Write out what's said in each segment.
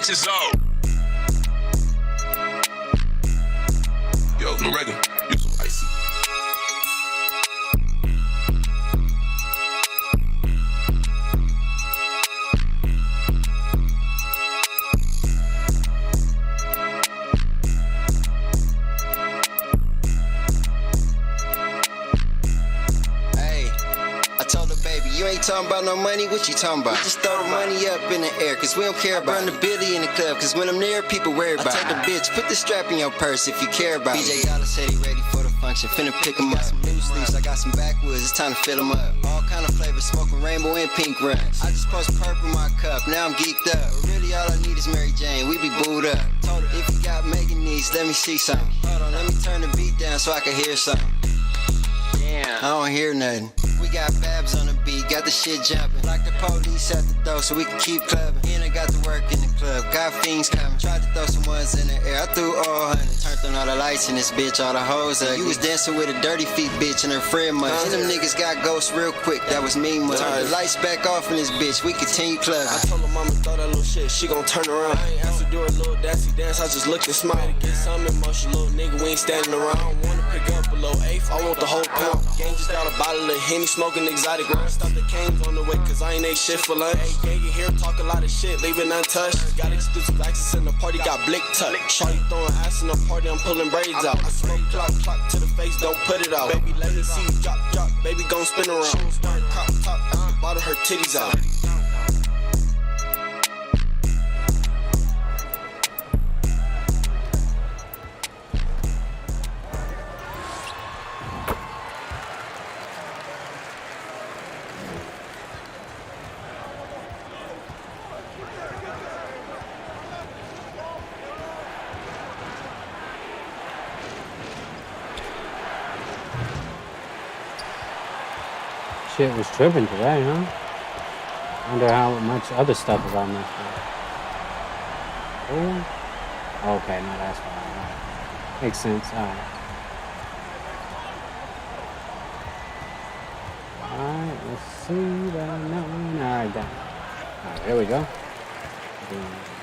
bitches up. Yo, Norega, you some icy. You ain't talking about no money, what you talking about? We just throw the money up in the air, cause we don't care about it. Run the Billy in the club, cause when I'm there, people worry about it. I told the bitch, put the strap in your purse if you care about it. BJ Dollar said he ready for the function, finna pick him up. Some loose leaves, I got some backwoods, it's time to fill them up. All kind of flavors, smoking rainbow and pink runs. I just post purple in my cup, now I'm geeked up. But really all I need is Mary Jane, we be booed up. Told her, if you got Megan needs, let me see something. Hold on, let me turn the beat down so I can hear something. Damn, I don't hear nothing. We got Babs on the beat, got the shit jumping. Like the police at the door so we can keep clubbing. And I got the work in the club, got fiends coming. Tried to throw some ones in the air, I threw all hundreds. Turned on all the lights in this bitch, all the hoes ugly. You was dancing with a dirty feet bitch and her friend much. And them niggas got ghosts real quick, that was me much. Turn the lights back off in this bitch, we continue clubbing. I told her mama throw that little shit, she gon' turn around. I ain't asked her do her little dancey dance, I just looked and smiled. Get some emotion, little nigga, we ain't standing around. I don't wanna pick up a little eighth, I want the whole pound. Gang just got a bottle of Henny, smoking exotic. Stop the canes on the way, cause I ain't ate shit for lunch. Hey, gang in here talk a lot of shit, leave it untouched. Got exclusive access in the party, got blick touch. Shawty throwing ass in the party, I'm pulling braids out. I smoke clock to the face, don't put it out. Baby, let me see you drop, baby gon' spin around. Start crop top, at the bottom, her titties out. Shit was tripping today, huh? Wonder how much other stuff is on this one. Oh, okay, no, that's fine. All right. Makes sense. All right. All right, let's see that one. All right, done. All right, here we go.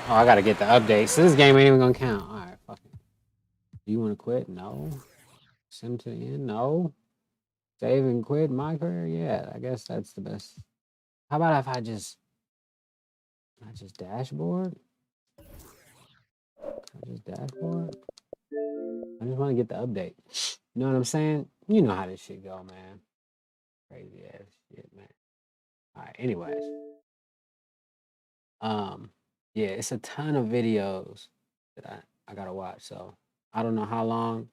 Oh, I gotta get the update. So this game ain't even gonna count. All right, fuck it. Do you want to quit? No. Sim to the end? No. Save and quit my career? Yeah, I guess that's the best. How about if I just dashboard? I just dashboard? I just want to get the update. You know what I'm saying? You know how this shit go, man. Crazy ass shit, man. All right, anyways. Yeah, it's a ton of videos that I gotta watch, so I don't know how long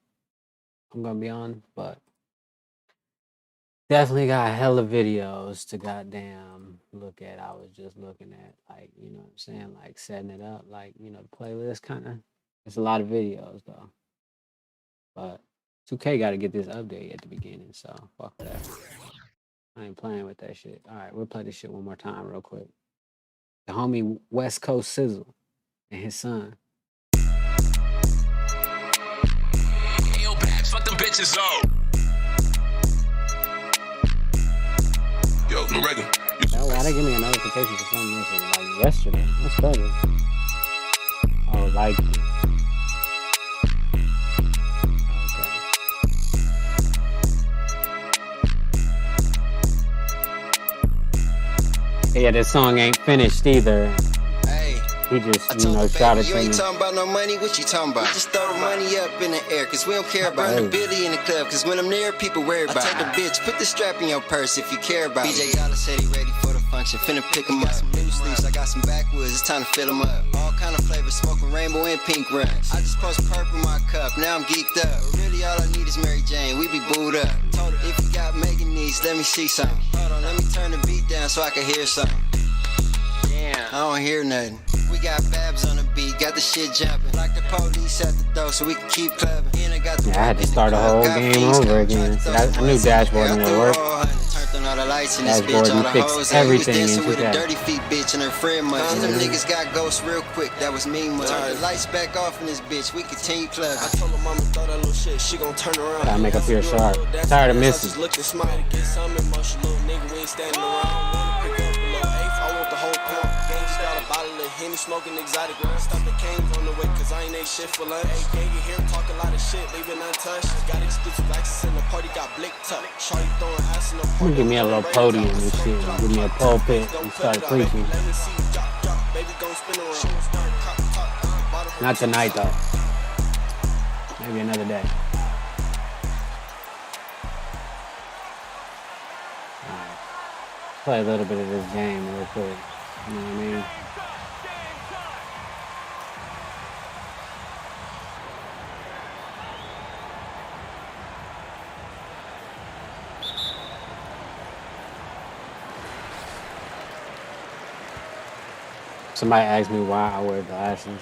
I'm gonna be on, but definitely got hella videos to goddamn look at. I was just looking at, like, you know what I'm saying, like setting it up, like, you know, the playlist kind of. It's a lot of videos though, but 2K got to get this update at the beginning, so fuck that. I ain't playing with that shit. All right, we'll play this shit one more time real quick. The homie West Coast Sizzle and his son. Yo, Babs, fuck them bitches up. Yo, Norega. Why they give me a notification for something else like yesterday? That's crazy. Oh, like. Okay. Yeah, this song ain't finished either. He just, you know, shot it. You ain't talking about no money, what you talking about? Just throw the money up in the air, cause we don't care about it. Run the Billy in the club, cause when I'm there, people worry about it. I told the bitch, put the strap in your purse if you care about it. BJ Dollar said he ready for the function, finna pick him up. Some loose leaves, I got some backwoods, it's time to fill them up. All kind of flavors, smoking rainbow and pink runs. I just post purple in my cup, now I'm geeked up. But really all I need is Mary Jane, we be booed up. Told her, if you got Megan needs, let me see something. Hold on, let me turn the beat down so I can hear something. Damn, I don't hear nothing. We got Babs on the beat, got the shit jumping. Like the police at the door so we can keep clubbing. And I got the I had to start the whole game over again. I knew dashboarding would work. Turned on all the lights in this bitch, all the hoes. Everything we was dancing with a dirty feet bitch and her friend much. And them niggas got ghosts real quick, that was me much. Turn the lights back off in this bitch, we continue clubbing. I told her mama throw that little shit, she gon' turn around. Gotta make up here sharp. Tired of missing. Just look and smile, get some emotion, little nigga, we ain't standing around. Wanna pick up a little eighth, I want the whole pound. just got a bottle of Henny, smoking exotic wine. Stop the canes on the way, cause I ain't ate shit for lunch. AK get here, talk a lot of shit, leave it untouched. Got exclusive access in the party, got blick tuck. Shawty throwing ass in the party. Give me a little podium and shit. Give me a pulpit and start preaching. Let me see you drop, baby, gon' spin around. Not tonight though. Maybe another day. Alright. Play a little bit of this game real quick. You know what I mean? Somebody asked me why I wear glasses.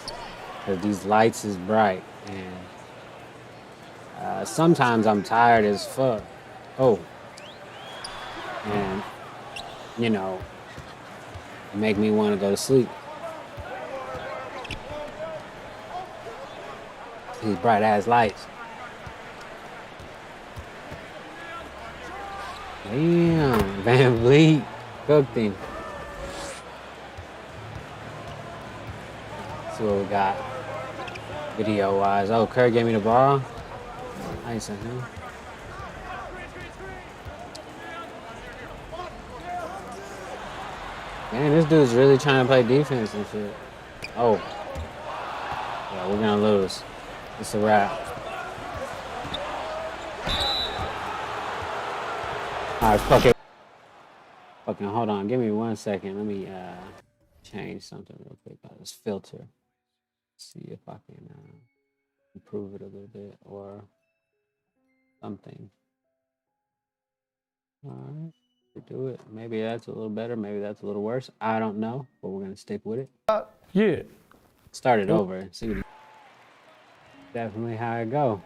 Because these lights is bright. And sometimes I'm tired as fuck. Oh. And, you know, make me want to go to sleep. These bright ass lights. Damn, Van Vliet cooked him. See what we got video wise. Oh, Kerr gave me the ball. Nice of him. Man, this dude's really trying to play defense and shit. Oh. Yeah, we're gonna lose. It's a wrap. Alright, fuck it. Fucking hold on, give me 1 second. Let me change something real quick about this filter. See if I can improve it a little bit or something. Alright. Do it. Maybe that's a little better. Maybe that's a little worse. I don't know, but we're gonna stick with it. Yeah. Start it over and see what it. Definitely how it go.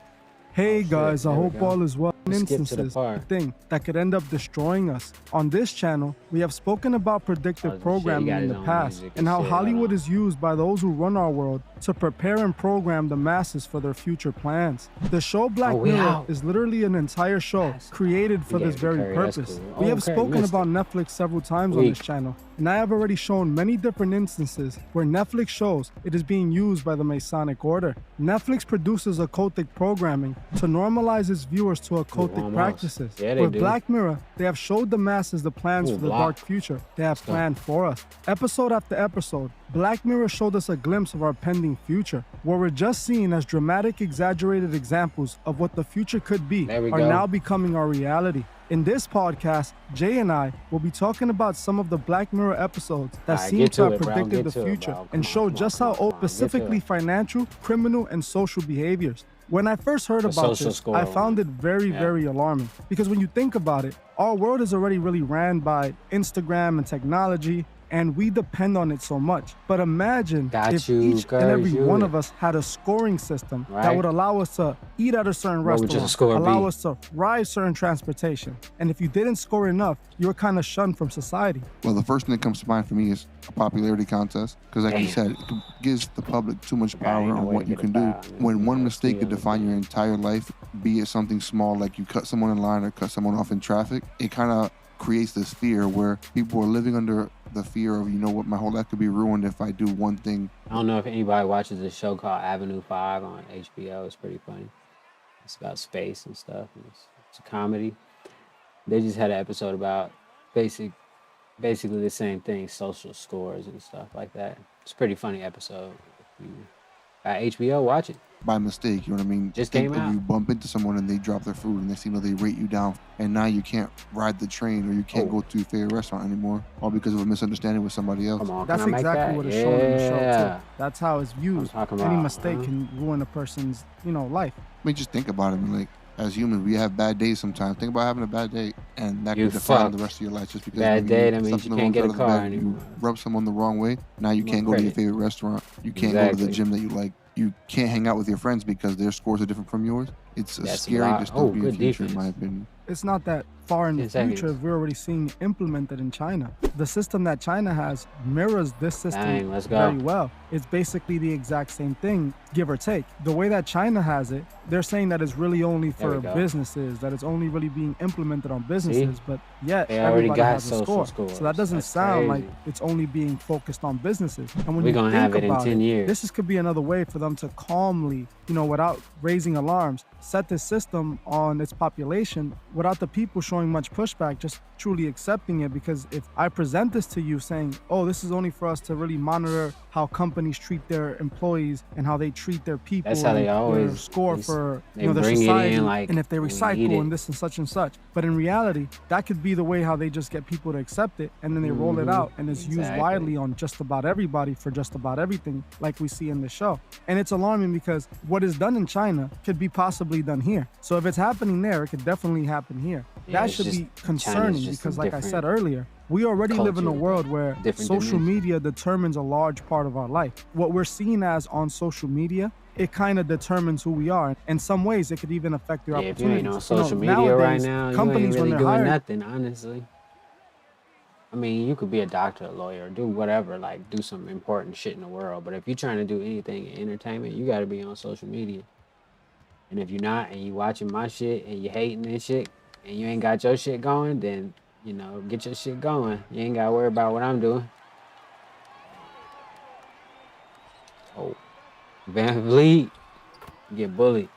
Hey Oh, shit. guys, I There we hope go. all is well. Let's skip to the Instances, part. thing that could end up destroying us. On this channel, we have spoken about Oh, predictive shit, he programming got in his the own past music and and how shit. Hollywood Hold on. is used by those who run our world to prepare and program the masses for their future plans. The show Black Oh, we Mirror out. is literally an entire show Yes. created for Yeah, this very Curry, that's purpose. cool. We Oh, have Curry spoken missed about it. Netflix several times on this Weak. channel, and I have already shown many different instances where Netflix shows it is being used by the Masonic Order. Netflix produces occultic programming to normalize its viewers to occultic almost. practices. Yeah, they With do. Black Mirror, they have showed the masses the plans Ooh, for the block. dark future they have planned for us. Episode after episode, Black Mirror showed us a glimpse of our pending future, where we're just seeing as dramatic, exaggerated examples of what the future could be There we are go. now becoming our reality. In this podcast, Jay and I will be talking about some of the Black Mirror episodes that Alright, seem get to to have it, bro. predicted Get the to it, future bro. Come and on, show come on, just come how on, come on. old Get to it. specifically financial, criminal, and social behaviors. When I first heard The about social this, score I found it very, Yeah. very alarming. Because when you think about it, our world is already really ran by Instagram and technology, and we depend on it so much. But imagine Got if you, each and girl, every you one it. of us had a scoring system that Right. would allow us to eat at a certain What would your restaurant, score allow be? us to ride certain transportation. And if you didn't score enough, you were kind of shunned from society. Well, the first thing that comes to mind for me is a popularity contest, because like you Damn. said, it gives the public too much Right, power ain't no on way what to you get can a do. foul. When one Yeah, mistake yeah. could define your entire life, be it something small like you cut someone in line or cut someone off in traffic, it kind of creates this fear where people are living under the fear of, you know what, my whole life could be ruined if I do one thing. I don't know if anybody watches this show called Avenue 5 on HBO. It's pretty funny. It's about space and stuff. And it's a comedy. They just had an episode about basically the same thing, social scores and stuff like that. It's a pretty funny episode. If you got HBO, watch it. By mistake, you know what I mean? Just Think came if out. you bump into someone and they drop their food and they seem they rate you down, and now you can't ride the train or you can't Oh. go to your favorite restaurant anymore, all because of a misunderstanding with somebody else. Come on, That's can I make exactly that? what is shown in the show Yeah. too. That's how it's used. talking Any about, mistake huh? can ruin a person's, life. I mean, just think about it. I mean, like, as humans, we have bad days sometimes. Think about having a bad day, and that You could define fucked. the rest of your life just because Bad you day, that means something you the can't wrong get a side of the car bed, anymore. You rub someone the wrong way, now you No can't go to your credit. favorite restaurant. You can't go to the Exactly. gym that you like. You can't hang out with your friends because their scores are different from yours. it's a That's a scary lot. Oh, dystopian good future, in defense. my opinion. It's not that far in the 10 future. seconds. We're already seeing implemented in China. The system that China has mirrors this system Dang, let's go. very well. It's basically the exact same thing, give or take. The way that China has it, they're saying that it's really only There we for go. businesses, that it's only really being implemented on businesses, but yet They already everybody got has a social score. scores. So that doesn't That's sound like crazy. it's only being focused on businesses. And when We're you gonna think have it in about 10 years. this could be another way for them to calmly, without raising alarms, set this system on its population without the people showing much pushback, just truly accepting it. Because if I present this to you saying, oh, this is only for us to really monitor how companies treat their employees and how they treat their people, That's how they and their always- score they- for they their bring it in society, like and if they we need recycle it. and this and such. But in reality, that could be the way how they just get people to accept it, and then they roll it Mhm. out, and it's used Exactly. widely on just about everybody for just about everything, like we see in the show. And it's alarming because what is done in China could be possibly done here. So if it's happening there, it could definitely happen here. Yeah, That it's should just- be concerning just a because, like I different said earlier, we already live in a culture, world where different social dimension. media determines a large part of our life. What we're seen as on social media, it kind of determines who we are. In some ways, it could even affect your Yeah, if you opportunities. ain't on social media right nowadays, now, you ain't companies when really they're doing hiring, nothing, honestly. I mean, you could be a doctor, a lawyer, do whatever, like do some important shit in the world. But if you're trying to do anything in entertainment, you got to be on social media. And if you're not, and you watching my shit, and you hating this shit, and you ain't got your shit going, then, get your shit going. You ain't got to worry about what I'm doing. Oh, Van Vliet, get bullied.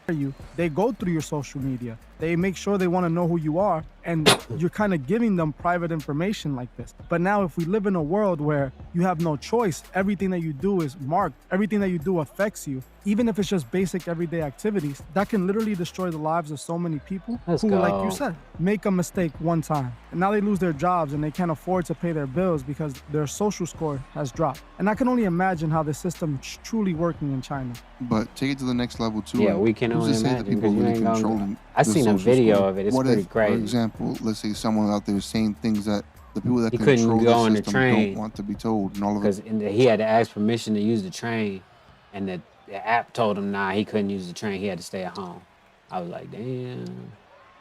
you, they go through your social media. They make sure they want to know who you are, and you're kind of giving them private information like this. But now if we live in a world where you have no choice, everything that you do is marked, everything that you do affects you, even if it's just basic everyday activities, that can literally destroy the lives of so many people Let's who, like you go. said, make a mistake one time. And now they lose their jobs and they can't afford to pay their bills because their social score has dropped. And I can only imagine how the system is truly working in China. But take it to the next level too. Yeah, and we can who's only to say the imagine, people 'cause you really ain't gonna- controlling I the seen a social video score? of it. It's What pretty if, crazy. For example, let's say someone out there is saying things that the people that He couldn't control go the on the system train don't want to be told, and all of because it. he had to ask permission to use the train, and the app told him nah, he couldn't use the train. He had to stay at home. I was like, damn.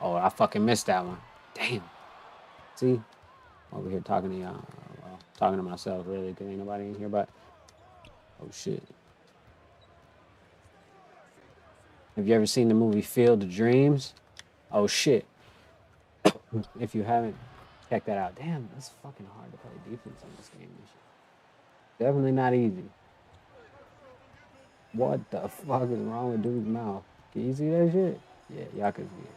Oh, I fucking missed that one. Damn. See, over here talking to y'all, talking to myself really, because ain't nobody in here. But oh shit. Have you ever seen the movie Field of Dreams? Oh shit. If you haven't, check that out. Damn, it's fucking hard to play defense in this game. This shit. Definitely not easy. What the fuck is wrong with dude's mouth? Can you see that shit? Yeah, y'all can see it.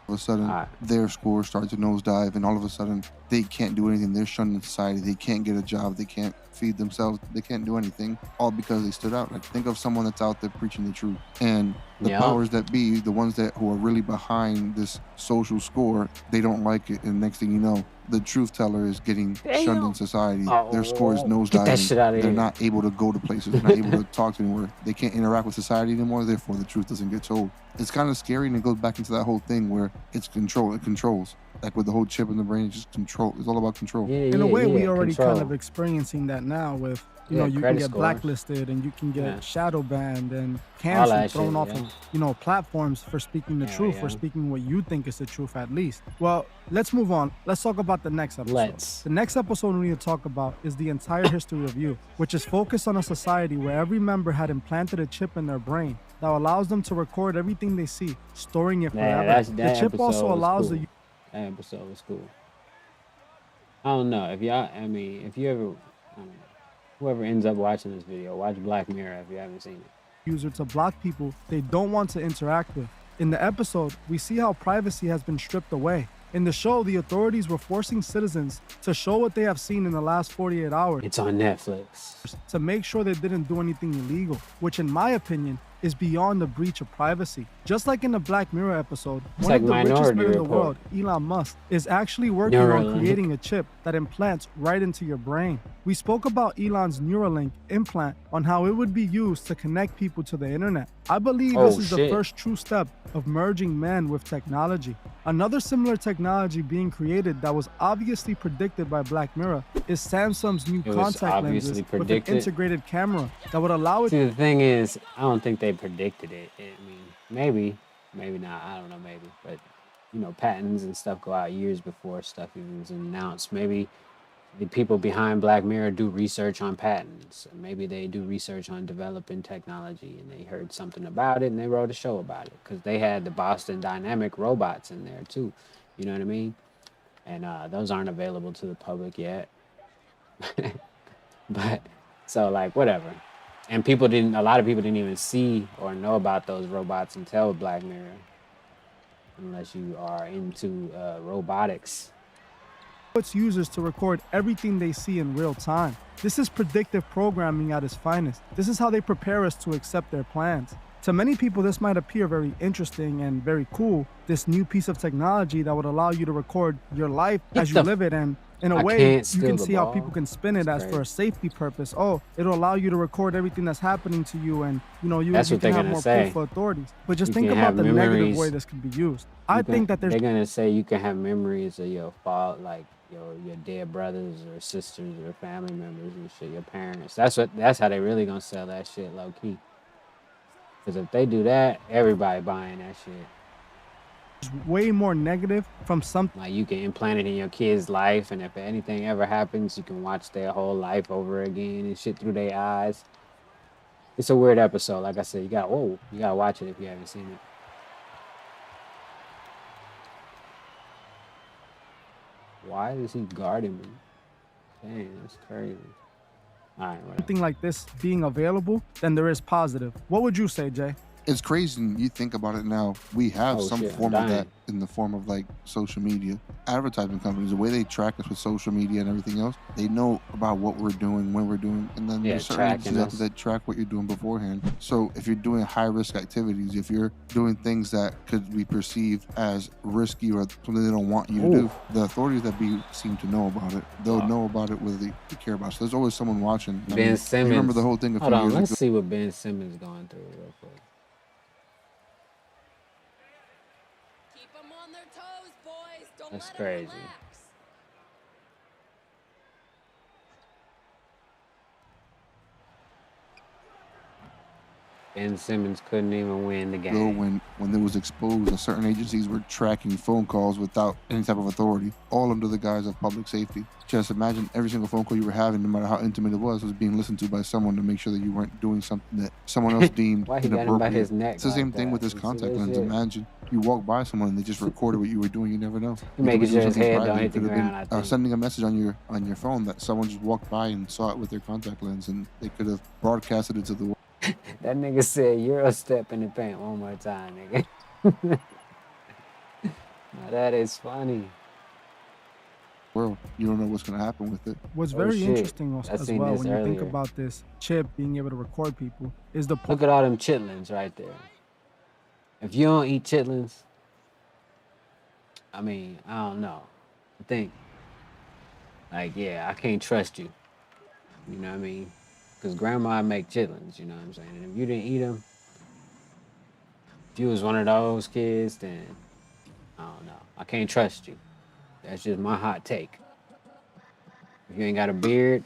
All of a sudden, Alright. their scores start to nosedive, and all of a sudden, they can't do anything. They're shunned in society. They can't get a job. They can't feed themselves. They can't do anything, all because they stood out. Like, think of someone that's out there preaching the truth, and the Yeah. powers that be, the ones that who are really behind this social score, they don't like it. And next thing you know, the truth teller is getting shunned in society. Their score is Oh, nosediving. get that shit outta They're here. not able to go to places. They're not able to talk to anywhere. They can't interact with society anymore. Therefore, the truth doesn't get told. It's kind of scary, and it goes back into that whole thing where it's control. It controls. Like with the whole chip in the brain, it's just control. It's all about control. Yeah, In a way, we yeah, already control. kind of experiencing that now with, you Yeah, know, you can credit get scores. blacklisted and you can get Yeah. shadow banned and All canceled, that thrown shit, off yeah. of, platforms for speaking the Hell truth, yeah. for speaking what you think is the truth at least. Well, let's move on. Let's talk about the next episode. Let's. The next episode we need to talk about is the entire history of you, which is focused on a society where every member had implanted a chip in their brain that allows them to record everything they see, storing it Yeah, forever. that The chip episode also was allows cool. the That episode was cool. I don't know if y'all. I mean, if you ever, I don't know, whoever ends up watching this video, watch Black Mirror if you haven't seen it. user to block people they don't want to interact with. In the episode, we see how privacy has been stripped away. In the show, the authorities were forcing citizens to show what they have seen in the last 48 hours It's on Netflix. to make sure they didn't do anything illegal, which in my opinion is beyond the breach of privacy. Just like in the Black Mirror episode, one like of the richest Minority men in the Report. world, Elon Musk, is actually working on Neuralink. creating a chip that implants right into your brain. We spoke about Elon's Neuralink implant on how it would be used to connect people to the internet. I believe Oh, this is the shit. first true step of merging man with technology. Another similar technology being created that was obviously predicted by Black Mirror is Samsung's new It was contact lenses obviously with an predicted? integrated camera that would allow it See, the thing is, I don't think they they predicted it. I mean, maybe not. I don't know, maybe. But you know, patents and stuff go out years before stuff even was announced. Maybe the people behind Black Mirror do research on patents. Maybe they do research on developing technology, and they heard something about it and they wrote a show about it because they had the Boston Dynamic robots in there too. You know what I mean? And those aren't available to the public yet. But so like whatever. And a lot of people didn't even see or know about those robots until Black Mirror, unless you are into robotics. Its users to record everything they see in real time. This is predictive programming at its finest. This is how they prepare us to accept their plans. To many people, this might appear very interesting and very cool, this new piece of technology that would allow you to record your life as you live it. And in a way, you can see how people can spin it as for a safety purpose. Oh, it'll allow you to record everything that's happening to you, and you know you can have more proof for authorities. But just think about the negative way this can be used. I think that they're gonna say you can have memories of your fault, like your dead brothers or sisters or family members and shit, your parents. That's how they really gonna sell that shit low key. Because if they do that, everybody buying that shit. Way more negative from something. Like you can implant it in your kid's life, and if anything ever happens, you can watch their whole life over again and shit through their eyes. It's a weird episode. Like I said, you gotta watch it if you haven't seen it. Why is he guarding me? Dang, that's crazy. All right, whatever. Something like this being available, then there is positive. What would you say, Jay? It's crazy. You think about it now. We have some form of that in the form of like social media. Advertising companies, the way they track us with social media and everything else, they know about what we're doing, when we're doing, and then there's certain agencies that track what you're doing beforehand. So if you're doing high risk activities, if you're doing things that could be perceived as risky or something they don't want you to do, the authorities that seem to know about it, they'll know about it whether they care about it. So there's always someone watching. Ben Simmons. You remember the whole thing a few years ago? Let's see what Ben Simmons going through real quick. That's crazy. Ben Simmons couldn't even win the game. So when it was exposed that certain agencies were tracking phone calls without any type of authority, all under the guise of public safety. Just imagine every single phone call you were having, no matter how intimate it was being listened to by someone to make sure that you weren't doing something that someone else deemed inappropriate. It's the same thing with this contact lens. Imagine you walk by someone and they just recorded what you were doing. You never know. You making sure his head don't hit the ground. Sending a message on your phone that someone just walked by and saw it with their contact lens, and they could have broadcasted it to the world. That nigga said Euro step in the paint one more time, nigga. Now that is funny. World, you don't know what's gonna happen with it. What's very interesting as well when you think about this chip being able to record people is the look at all them chitlins right there. If you don't eat chitlins, I mean, I don't know. I think, like, yeah, I can't trust you. You know what I mean? Because grandma make chitlins, you know what I'm saying? And if you didn't eat them, if you was one of those kids, then I don't know. I can't trust you. That's just my hot take. If you ain't got a beard,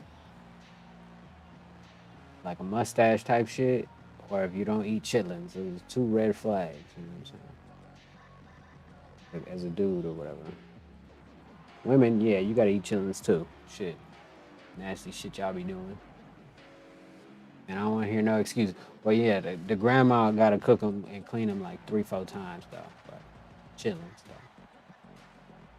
like a mustache type shit, or if you don't eat chitlins, there's 2 red flags, you know what I'm saying? Like, as a dude or whatever. Women, yeah, you gotta eat chitlins too. Shit. Nasty shit y'all be doing. And I don't want to hear no excuses. Well, yeah, the grandma got to cook them and clean them like 3-4 times, though. But chilling stuff.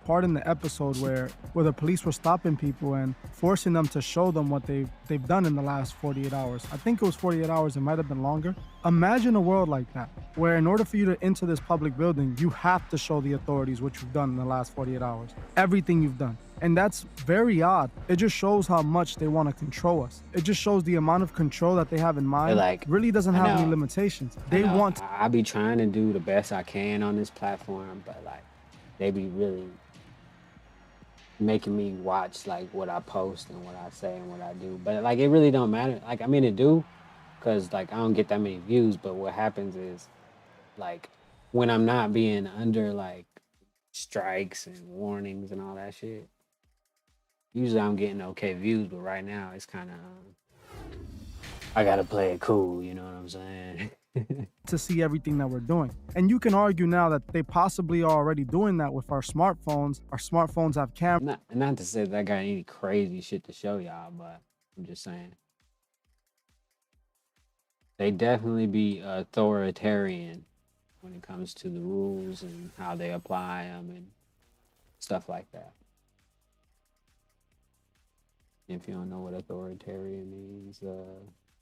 Part in the episode where the police were stopping people and forcing them to show them what they've done in the last 48 hours. I think it was 48 hours. It might have been longer. Imagine a world like that, where in order for you to enter this public building, you have to show the authorities what you've done in the last 48 hours. Everything you've done. And that's very odd. It just shows how much they want to control us. It just shows the amount of control that they have in mind. Like, really doesn't have any limitations. They want. I be trying to do the best I can on this platform, but like, they be really making me watch like what I post and what I say and what I do. But like, it really don't matter. Like, I mean, it do, because like I don't get that many views. But what happens is, like, when I'm not being under like strikes and warnings and all that shit, usually I'm getting okay views, but right now it's kind of, I gotta play it cool, you know what I'm saying? to see everything that we're doing. And you can argue now that they possibly are already doing that with our smartphones. Our smartphones have cameras. Not to say that I got any crazy shit to show y'all, but I'm just saying. They definitely be authoritarian when it comes to the rules and how they apply them and stuff like that. If you don't know what authoritarian means,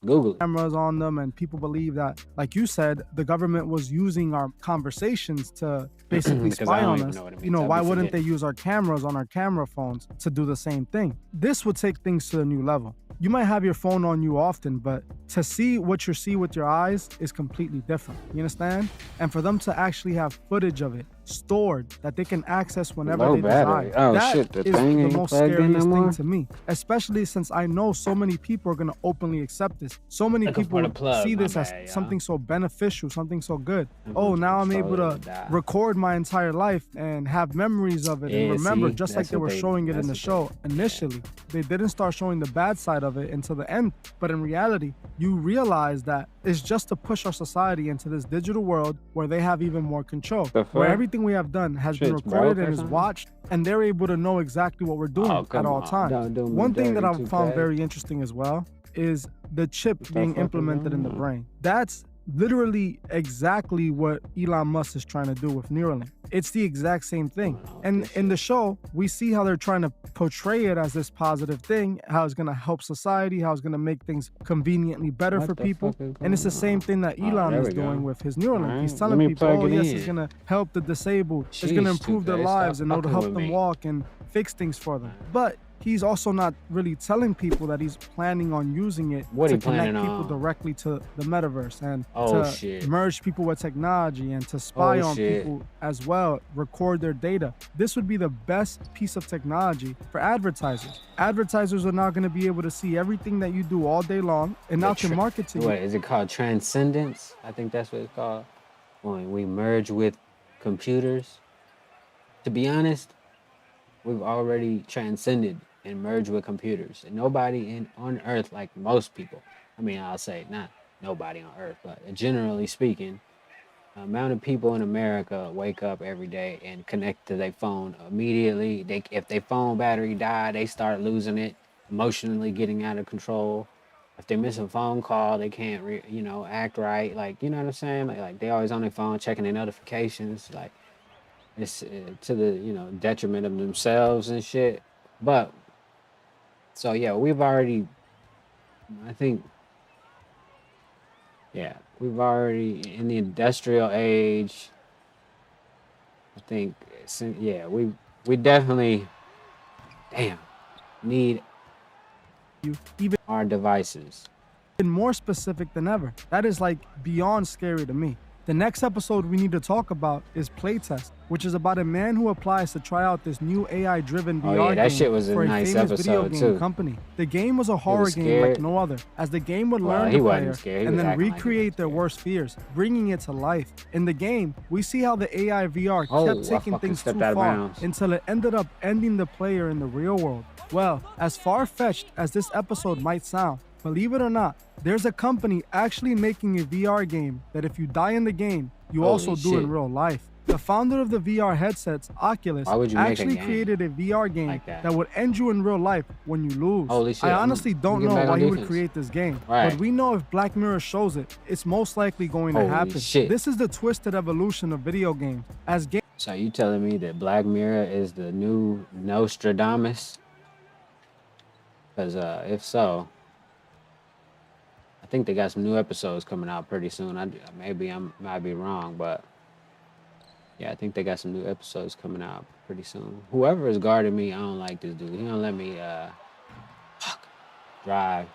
Google it. Cameras on them, and people believe that, like you said, the government was using our conversations to basically Because I spy don't on even us. know what it You means. know, I'll why be wouldn't they forgetting. use our cameras on our camera phones to do the same thing? This would take things to a new level. You might have your phone on you often, but to see what you see with your eyes is completely different. You understand? And for them to actually have footage of it stored that they can access whenever Low they battery. desire. Oh, That shit, the is thing the ain't most plugged in no scariest thing more? to me, especially since I know so many people are going to openly accept this. So many Looking for people the plug, see my this as bad, y'all. something so beneficial, something so good. I'm Oh, gonna now I'm able control it to and die. record my entire life and have memories of it and Yeah, remember, see? just like That's they what were they- showing it in that's the what show initially. They didn't start showing the bad side of it until the end. But in reality, you realize that it's just to push our society into this digital world where they have even more control, The where fuck? everything we have done has been Shit's recorded broke or and is something? watched, and they're able to know exactly what we're doing Oh, at come all on. times. Don't do me One thing that dirty, I found 2K. very interesting as well is the chip What the being fuck is implemented in the going on? brain. That's literally exactly what Elon Musk is trying to do with Neuralink. It's the exact same thing. Oh, And this in the shit. show, we see how they're trying to portray it as this positive thing, how it's going to help society, how it's going to make things conveniently better What for the people. fuck is And it's the going same on? thing that Oh, Elon there is we go. doing with his Neuralink. Alright, He's let telling me people, plug oh it yes, in. it's going to help the disabled. It's going to Jeez, improve their 2K, lives stop and it'll fucking help with them me. walk and fix things for them. But he's also not really telling people that he's planning on using it What to he connect planning people on? directly to the metaverse and Oh, to shit. merge people with technology and to spy Oh, on shit. people as well, record their data. This would be the best piece of technology for advertisers. Advertisers are now going to be able to see everything that you do all day long and now can market to you. What is it called? Transcendence? I think that's what it's called. When we merge with computers. To be honest, we've already transcended and merged with computers. And nobody on Earth, like most people, I mean, I'll say not nobody on Earth, but generally speaking, the amount of people in America wake up every day and connect to their phone immediately. If their phone battery die, they start losing it, emotionally getting out of control. If they miss a phone call, they can't, act right. Like, you know what I'm saying? Like they always on their phone checking their notifications. Like it's to the, detriment of themselves and shit. But so yeah, we've already, I think, yeah, we've already in the industrial age. I think, yeah, we definitely, need Even our devices. more specific than ever. That is like beyond scary to me. The next episode we need to talk about is Playtest, which is about a man who applies to try out this new AI-driven Oh, VR yeah, that game shit was a for a nice famous video episode, game too. company. The game was a horror was game like scared. no other, as the game would Well, learn he the wasn't player scared. He and was then acting like he recreate was their scared. worst fears, bringing it to life. In the game, we see how the AI VR Oh, I kept taking fucking things stepped too out of far bounds. until it ended up ending the player in the real world. Well, as far-fetched as this episode might sound, believe it or not, there's a company actually making a VR game that if you die in the game, you Holy also do in shit. real life. The founder of the VR headsets, Oculus, Why would you make a actually game created a VR game like that? that would end you in real life when you lose. Holy shit, I I'm- honestly I'm don't getting know back why on he would defense. create this game, Right. but we know if Black Mirror shows it, it's most likely going to Holy happen. shit. This is the twisted evolution of video games. As games So you telling me that Black Mirror is the new Nostradamus? Because if so, I think they got some new episodes coming out pretty soon. Maybe I might be wrong, but yeah, I think they got some new episodes coming out pretty soon. Whoever is guarding me, I don't like this dude. He don't let me drive.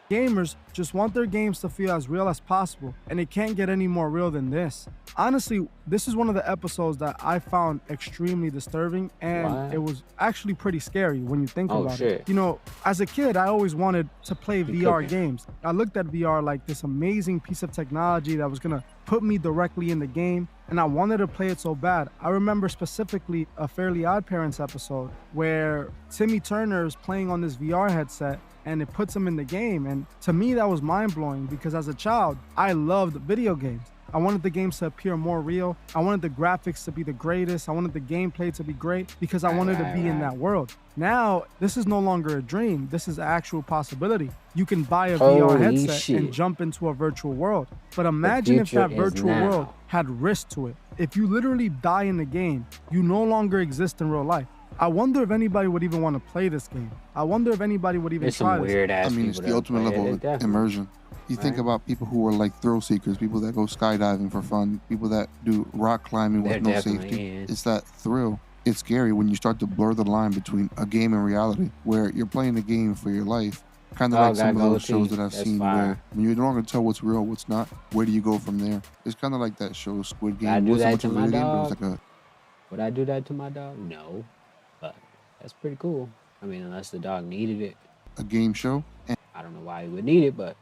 Gamers just want their games to feel as real as possible, and it can't get any more real than this. Honestly, this is one of the episodes that I found extremely disturbing, and Why? it was actually pretty scary when you think Oh, about shit. it. You know, as a kid, I always wanted to play You VR cooking. games. I looked at VR like this amazing piece of technology that was gonna put me directly in the game, and I wanted to play it so bad. I remember specifically a Fairly Odd Parents episode where Timmy Turner is playing on this VR headset and it puts him in the game. And to me, that was mind-blowing because as a child, I loved video games. I wanted the games to appear more real. I wanted the graphics to be the greatest. I wanted the gameplay to be great because I wanted to be in that world. Now, this is no longer a dream. This is an actual possibility. You can buy a VR headset and jump into a virtual world. But imagine if that virtual world had risk to it. If you literally die in the game, you no longer exist in real life. I wonder if anybody would even want to play this game. I wonder if anybody would even try this. I mean, it's the ultimate level of immersion. You think about people who are like thrill seekers, people that go skydiving for fun, people that do rock climbing with no safety. It's that thrill. It's scary when you start to blur the line between a game and reality, where you're playing a game for your life. Kind of like some of those shows that I've seen where when you no longer tell what's real, what's not, where do you go from there? It's kind of like that show Squid Game. Would I do that to my dog? Would I do that to my dog? No, but that's pretty cool. I mean, unless the dog needed it. A game show? I don't know why he would need it, but...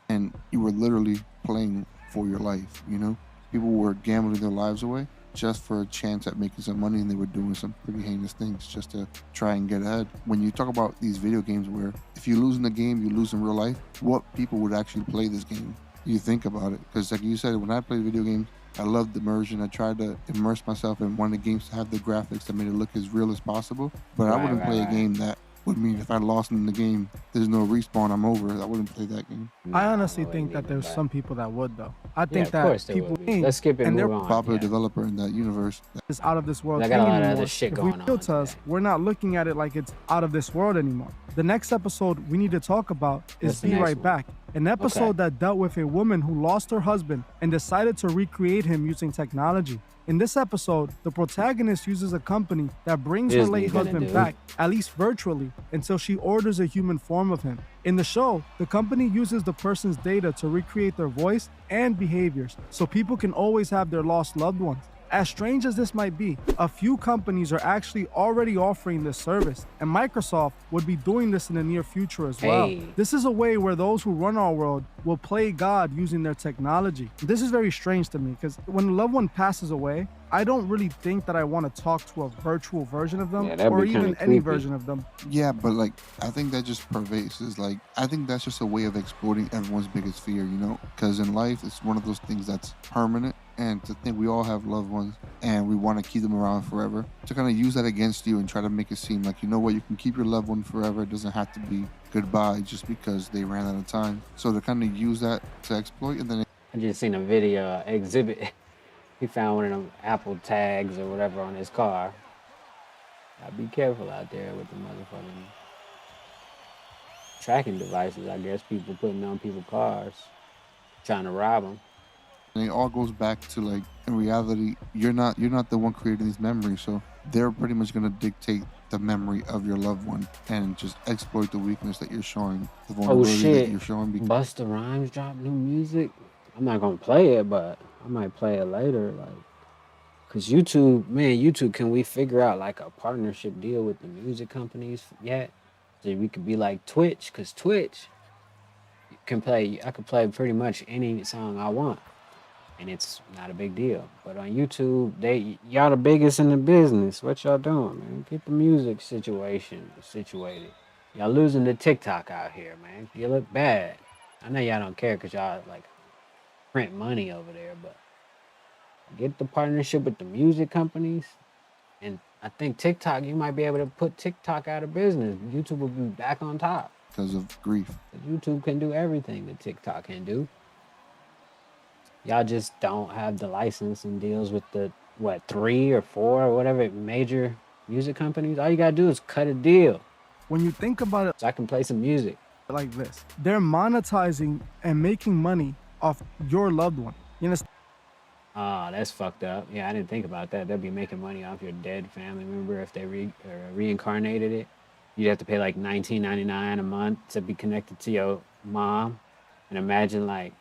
And you were literally playing for your life, you know? People were gambling their lives away just for a chance at making some money, and they were doing some pretty heinous things just to try and get ahead. When you talk about these video games where if you lose in the game, you lose in real life, what people would actually play this game? You think about it. Because like you said, when I played video games, I loved immersion. I tried to immerse myself in one of the games to have the graphics that made it look as real as possible. But I wouldn't play a game that would mean if I lost in the game, there's no respawn, I'm over. I wouldn't play that game. I honestly think that there's some people that would, though. I think that people let's skip it and they're popular developer in that universe. It's out of this world. I got a lot of other shit going on. To us, we're not looking at it like it's out of this world anymore. The next episode we need to talk about is Be Right Back, an episode that dealt with a woman who lost her husband and decided to recreate him using technology. In this episode, the protagonist uses a company that brings her late husband back, at least virtually, until she orders a human form of him. In the show, the company uses the person's data to recreate their voice and behaviors, so people can always have their lost loved ones. As strange as this might be, a few companies are actually already offering this service, and Microsoft would be doing this in the near future as well. This is a way where those who run our world will play God using their technology. This is very strange to me because when a loved one passes away, I don't really think that I want to talk to a virtual version of them or even any version of them. Yeah, but like, I think that just pervades. Like, I think that's just a way of exploiting everyone's biggest fear, you know? Because in life, it's one of those things that's permanent. And to think we all have loved ones and we want to keep them around forever, to kind of use that against you and try to make it seem like, you know what, you can keep your loved one forever. It doesn't have to be goodbye just because they ran out of time. So to kind of use that to exploit, and then I just seen a video exhibit. He found one of them Apple tags or whatever on his car. Gotta be careful out there with the motherfucking tracking devices, I guess, people putting on people's cars, trying to rob them. And it all goes back to, like, in reality, you're not the one creating these memories, so they're pretty much gonna dictate the memory of your loved one and just exploit the weakness that you're showing, the vulnerability that you're showing. Busta Rhymes dropped new music. I'm not gonna play it, but I might play it later, like, cause YouTube, can we figure out like a partnership deal with the music companies yet? So we could be like Twitch, cause Twitch I could play pretty much any song I want, and it's not a big deal. But on YouTube, y'all the biggest in the business. What y'all doing, man? Get the music situation situated. Y'all losing to TikTok out here, man. You look bad. I know y'all don't care cause y'all like print money over there, but get the partnership with the music companies. And I think TikTok, you might be able to put TikTok out of business. YouTube will be back on top. Because of grief. YouTube can do everything that TikTok can do. Y'all just don't have the licensing deals with the, 3 or 4 or whatever major music companies. All you gotta do is cut a deal. When you think about it, so I can play some music. Like this. They're monetizing and making money off your loved one. You understand? Oh, that's fucked up. Yeah, I didn't think about that. They'll be making money off your dead family member if they reincarnated it. You'd have to pay like $19.99 a month to be connected to your mom. And imagine like,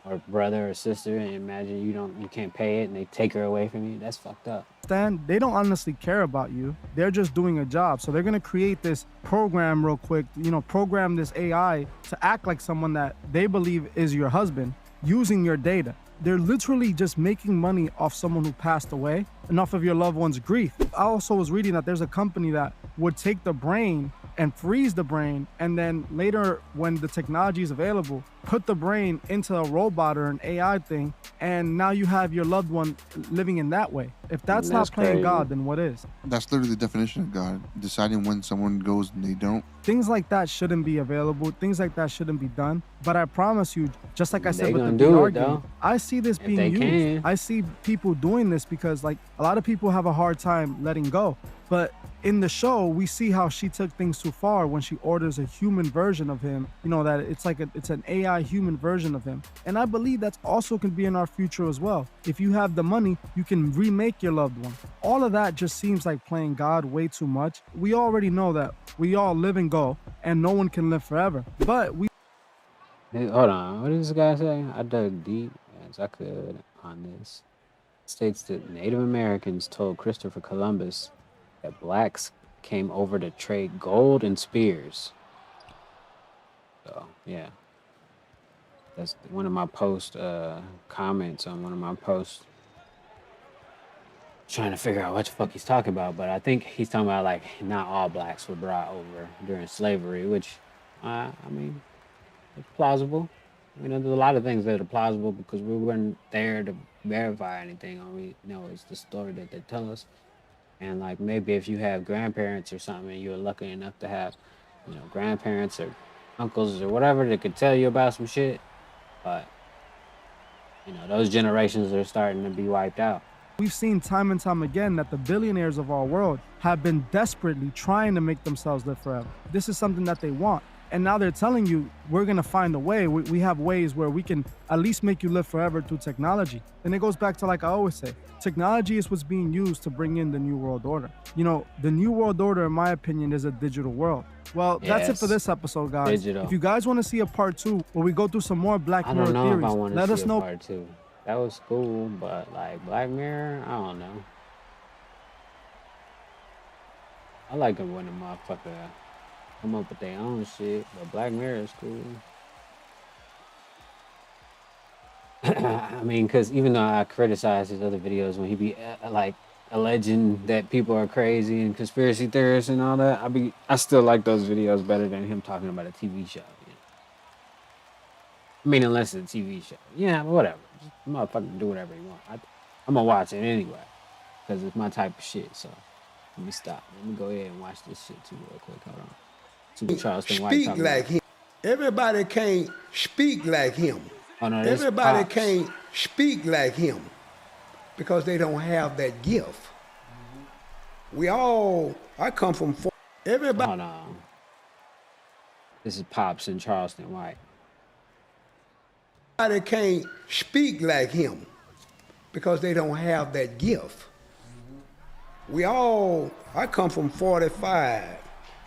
or brother or sister, and imagine you can't pay it and they take her away from you. That's fucked up. Stan, they don't honestly care about you. They're just doing a job. So they're gonna create this program real quick, program this AI to act like someone that they believe is your husband using your data. They're literally just making money off someone who passed away and off of your loved one's grief. I also was reading that there's a company that would take the brain and freeze the brain, and then later when the technology is available, put the brain into a robot or an AI thing, and now you have your loved one living in that way. If that's not playing crazy. God, then what is? That's literally the definition of God, deciding when someone goes and they don't. Things like that shouldn't be available. Things like that shouldn't be done. But I promise you, just like I They said with the gonna do VR it, game, though. I see this If being they used. can. I see people doing this because like a lot of people have a hard time letting go. But in the show, we see how she took things too far when she orders a human version of him. You know, that it's like it's an AI human version of him. And I believe that's also can be in our future as well. If you have the money, you can remake your loved one. All of that just seems like playing God way too much. We already know that we all live and go, and no one can live forever. But we Hey, hold on. What does this guy say? I dug deep as I could on this. It states that Native Americans told Christopher Columbus that blacks came over to trade gold and spears. So, yeah. That's one of my post comments on one of my posts. Trying to figure out what the fuck he's talking about, but I think he's talking about like not all blacks were brought over during slavery, which I mean, it's plausible. You know, there's a lot of things that are plausible because we weren't there to verify anything. All we know is the story that they tell us. And like maybe if you have grandparents or something, and you're lucky enough to have, you know, grandparents or uncles or whatever that could tell you about some shit, but you know, those generations are starting to be wiped out. We've seen time and time again that the billionaires of our world have been desperately trying to make themselves live forever. This is something that they want. And now they're telling you, we're going to find a way. We have ways where we can at least make you live forever through technology. And it goes back to, like I always say, technology is what's being used to bring in the New World Order. You know, the New World Order, in my opinion, is a digital world. Well, that's it for Yes. this episode, guys. Digital. If you guys want to see a part 2 where we go through some more Black I Mirror don't know theories, if I want let to us see a know. part 2. That was cool, but like Black Mirror, I don't know. I like it when a motherfucker come up with their own shit, but Black Mirror is cool. I mean, because even though I criticize his other videos when he be like alleging that people are crazy and conspiracy theorists and all that, I still like those videos better than him talking about a TV show. You know? I mean, unless it's a TV show. Yeah, but whatever. Just motherfucker do whatever he want. I'm gonna watch it anyway because it's my type of shit. So let me stop. Let me go ahead and watch this shit too real quick. Hold on. See what Charleston White Speak talking like about. him. Everybody can't speak like him. Oh no, this Everybody Pops. can't speak like him because they don't have that gift. I come from, everybody. Hold on. This is Pops and Charleston White. Everybody can't speak like him because they don't have that gift. I come from 45.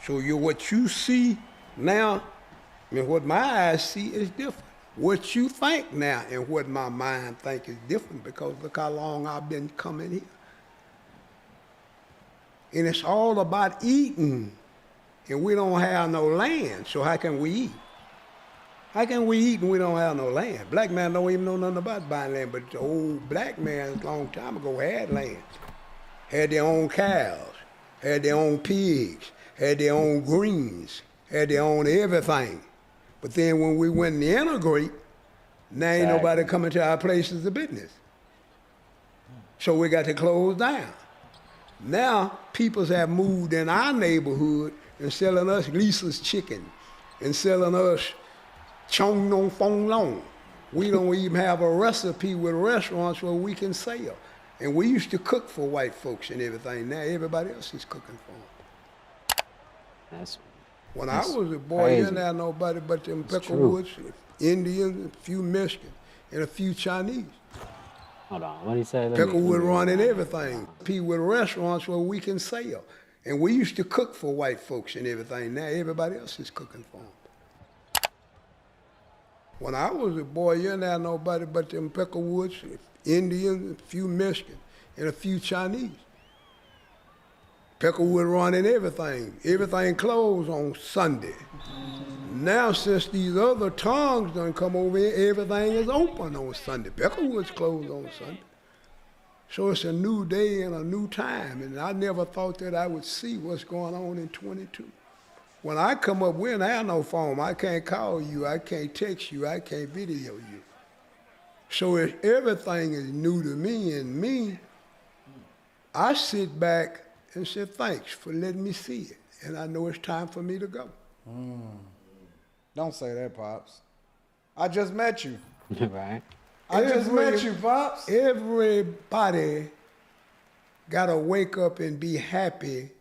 So what you see now and what my eyes see is different. What you think now and what my mind think is different because look how long I've been coming here. And it's all about eating. And we don't have no land, so how can we eat? How can we eat and we don't have no land? Black man don't even know nothing about buying land, but the old black man a long time ago had land. Had their own cows, had their own pigs, had their own greens, had their own everything. But then when we went to integrate, now ain't nobody coming to our places of business. So we got to close down. Now, peoples have moved in our neighborhood and selling us Lisa's chicken and selling us Chong Nong Fong Long. We don't even have a recipe with restaurants where we can sell. And we used to cook for white folks and everything. Now everybody else is cooking for them. When I was a boy, you didn't have nobody but them Peckerwoods, Indians, a few Mexicans, and a few Chinese. Hold on, what did he say? Peckerwood running everything. People with restaurants where we can sell. And we used to cook for white folks and everything. Now everybody else is cooking for them. When I was a boy, you didn't have nobody but them Peckerwoods, Indians, a few Mexicans, and a few Chinese. Peckerwood running everything. Everything closed on Sunday. Now, since these other tongues done come over here, everything is open on Sunday. Peckerwood's closed on Sunday. So it's a new day and a new time, and I never thought that I would see what's going on in 22. When I come up, we don't have no phone. I can't call you, I can't text you, I can't video you. So if everything is new to me, I sit back and say, thanks for letting me see it, and I know it's time for me to go. Don't say that, Pops. I just met you. Right. I just met you, Pops. Everybody gotta wake up and be happy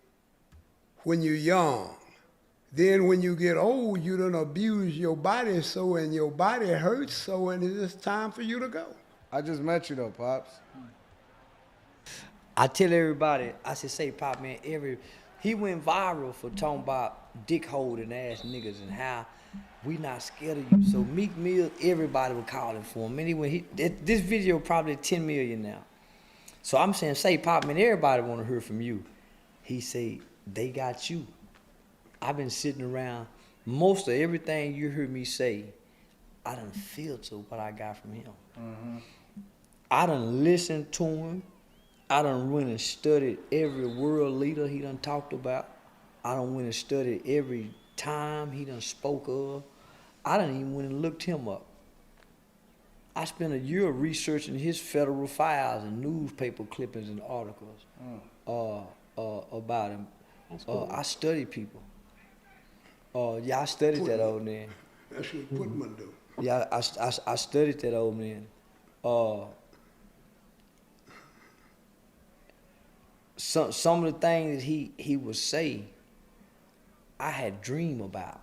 when you're young. Then when you get old, you done abuse your body so, and your body hurts so, and it's time for you to go. I just met you though, Pops. I tell everybody, I said, say, Pop, man, he went viral for talking about dick holding ass niggas and how we not scared of you. So Meek Mill, everybody was calling for him. Anyway, this video probably 10 million now. So I'm saying, say, Pop, man, everybody want to hear from you. He say, they got you. I've been sitting around, most of everything you heard me say, I done filtered what I got from him. Mm-hmm. I done listened to him. I done went and studied every world leader he done talked about. I done went and studied every time he done spoke of. I done even went and looked him up. I spent a year researching his federal files and newspaper clippings and articles about him. That's cool. I study people. Yeah, I studied that old man. That's what Putman do. Yeah, I studied that old man. Some of the things that he would say, I had dream about,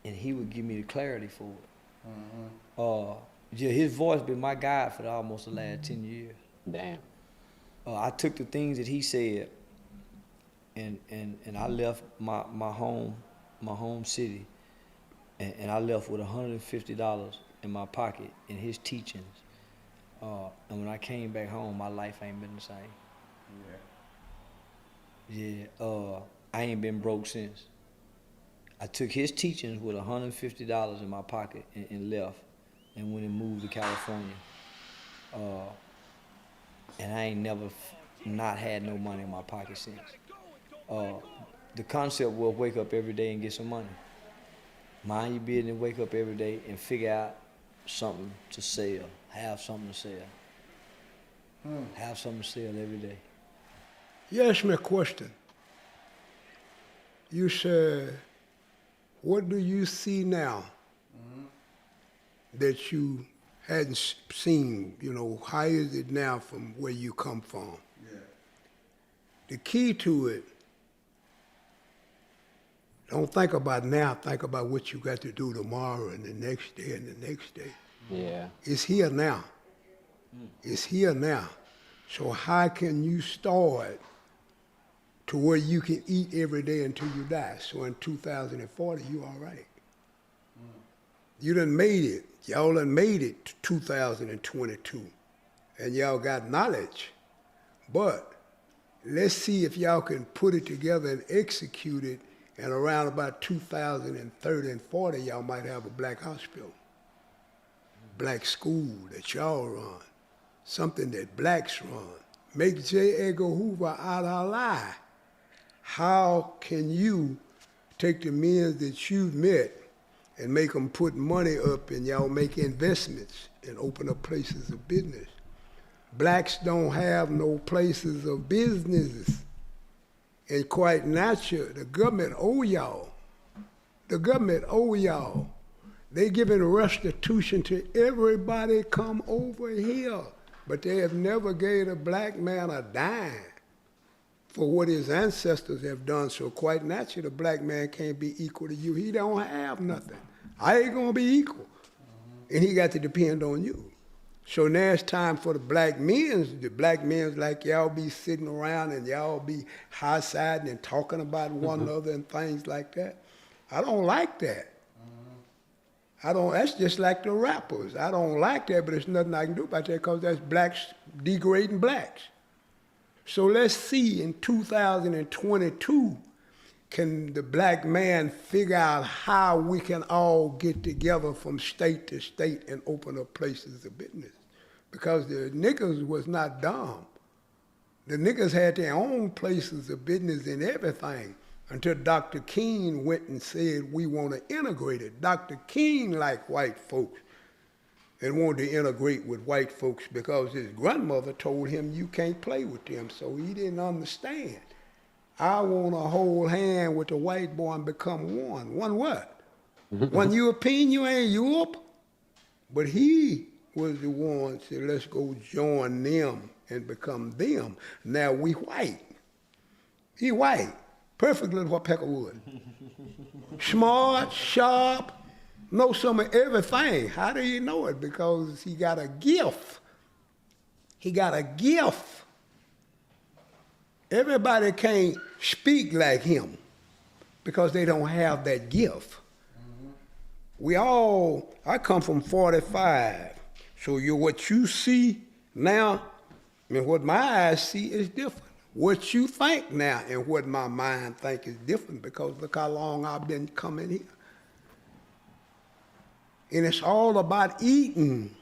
and he would give me the clarity for it. Mm-hmm. Yeah, his voice been my guide for almost the last 10 years. Damn. I took the things that he said, and I left my home city, and I left with $150 in my pocket in his teachings. And when I came back home, my life ain't been the same. Yeah, I ain't been broke since. I took his teachings with $150 in my pocket and left, and went and moved to California. And I ain't never not had no money in my pocket since. The concept was wake up every day and get some money. Mind your business and wake up every day and figure out something to sell. Have something to sell. Have something to sell every day. You asked me a question. You said, what do you see now that you hadn't seen? You know, how is it now from where you come from? Yeah. The key to it, don't think about now, think about what you got to do tomorrow and the next day and the next day. Yeah. It's here now. It's here now. So how can you start to where you can eat every day until you die? So in 2040, you all right. You done made it. Y'all done made it to 2022. And y'all got knowledge. But let's see if y'all can put it together and execute it, and around about 2030 and 40, y'all might have a black hospital, black school that y'all run, something that blacks run. Make J. Edgar Hoover out our lie. How can you take the men that you've met and make them put money up, and y'all make investments and open up places of business? Blacks don't have no places of business. And quite natural, the government owe y'all. The government owe y'all. They giving restitution to everybody come over here, but they have never gave a black man a dime for what his ancestors have done. So quite naturally, the black man can't be equal to you. He don't have nothing. I ain't gonna be equal. And he got to depend on you. So now it's time for the black men like y'all be sitting around and y'all be high-siding and talking about one another and things like that. I don't like that. That's just like the rappers. I don't like that, but there's nothing I can do about that because that's blacks degrading blacks. So let's see in 2022, can the black man figure out how we can all get together from state to state and open up places of business? Because the niggas was not dumb. The niggas had their own places of business and everything until Dr. King went and said, we want to integrate it. Dr. King liked white folks and wanted to integrate with white folks because his grandmother told him you can't play with them, so he didn't understand. I want to hold hand with the white boy and become one. One what? One European, you ain't Europe. But he was the one that said, let's go join them and become them. Now we white. He white. Perfect little peckerwood. Smart, sharp, know some of everything. How do you know it? Because he got a gift. He got a gift. Everybody can't speak like him because they don't have that gift. I come from 45, so what you see now and what my eyes see is different. What you think now and what my mind think is different because look how long I've been coming here. And it's all about eating,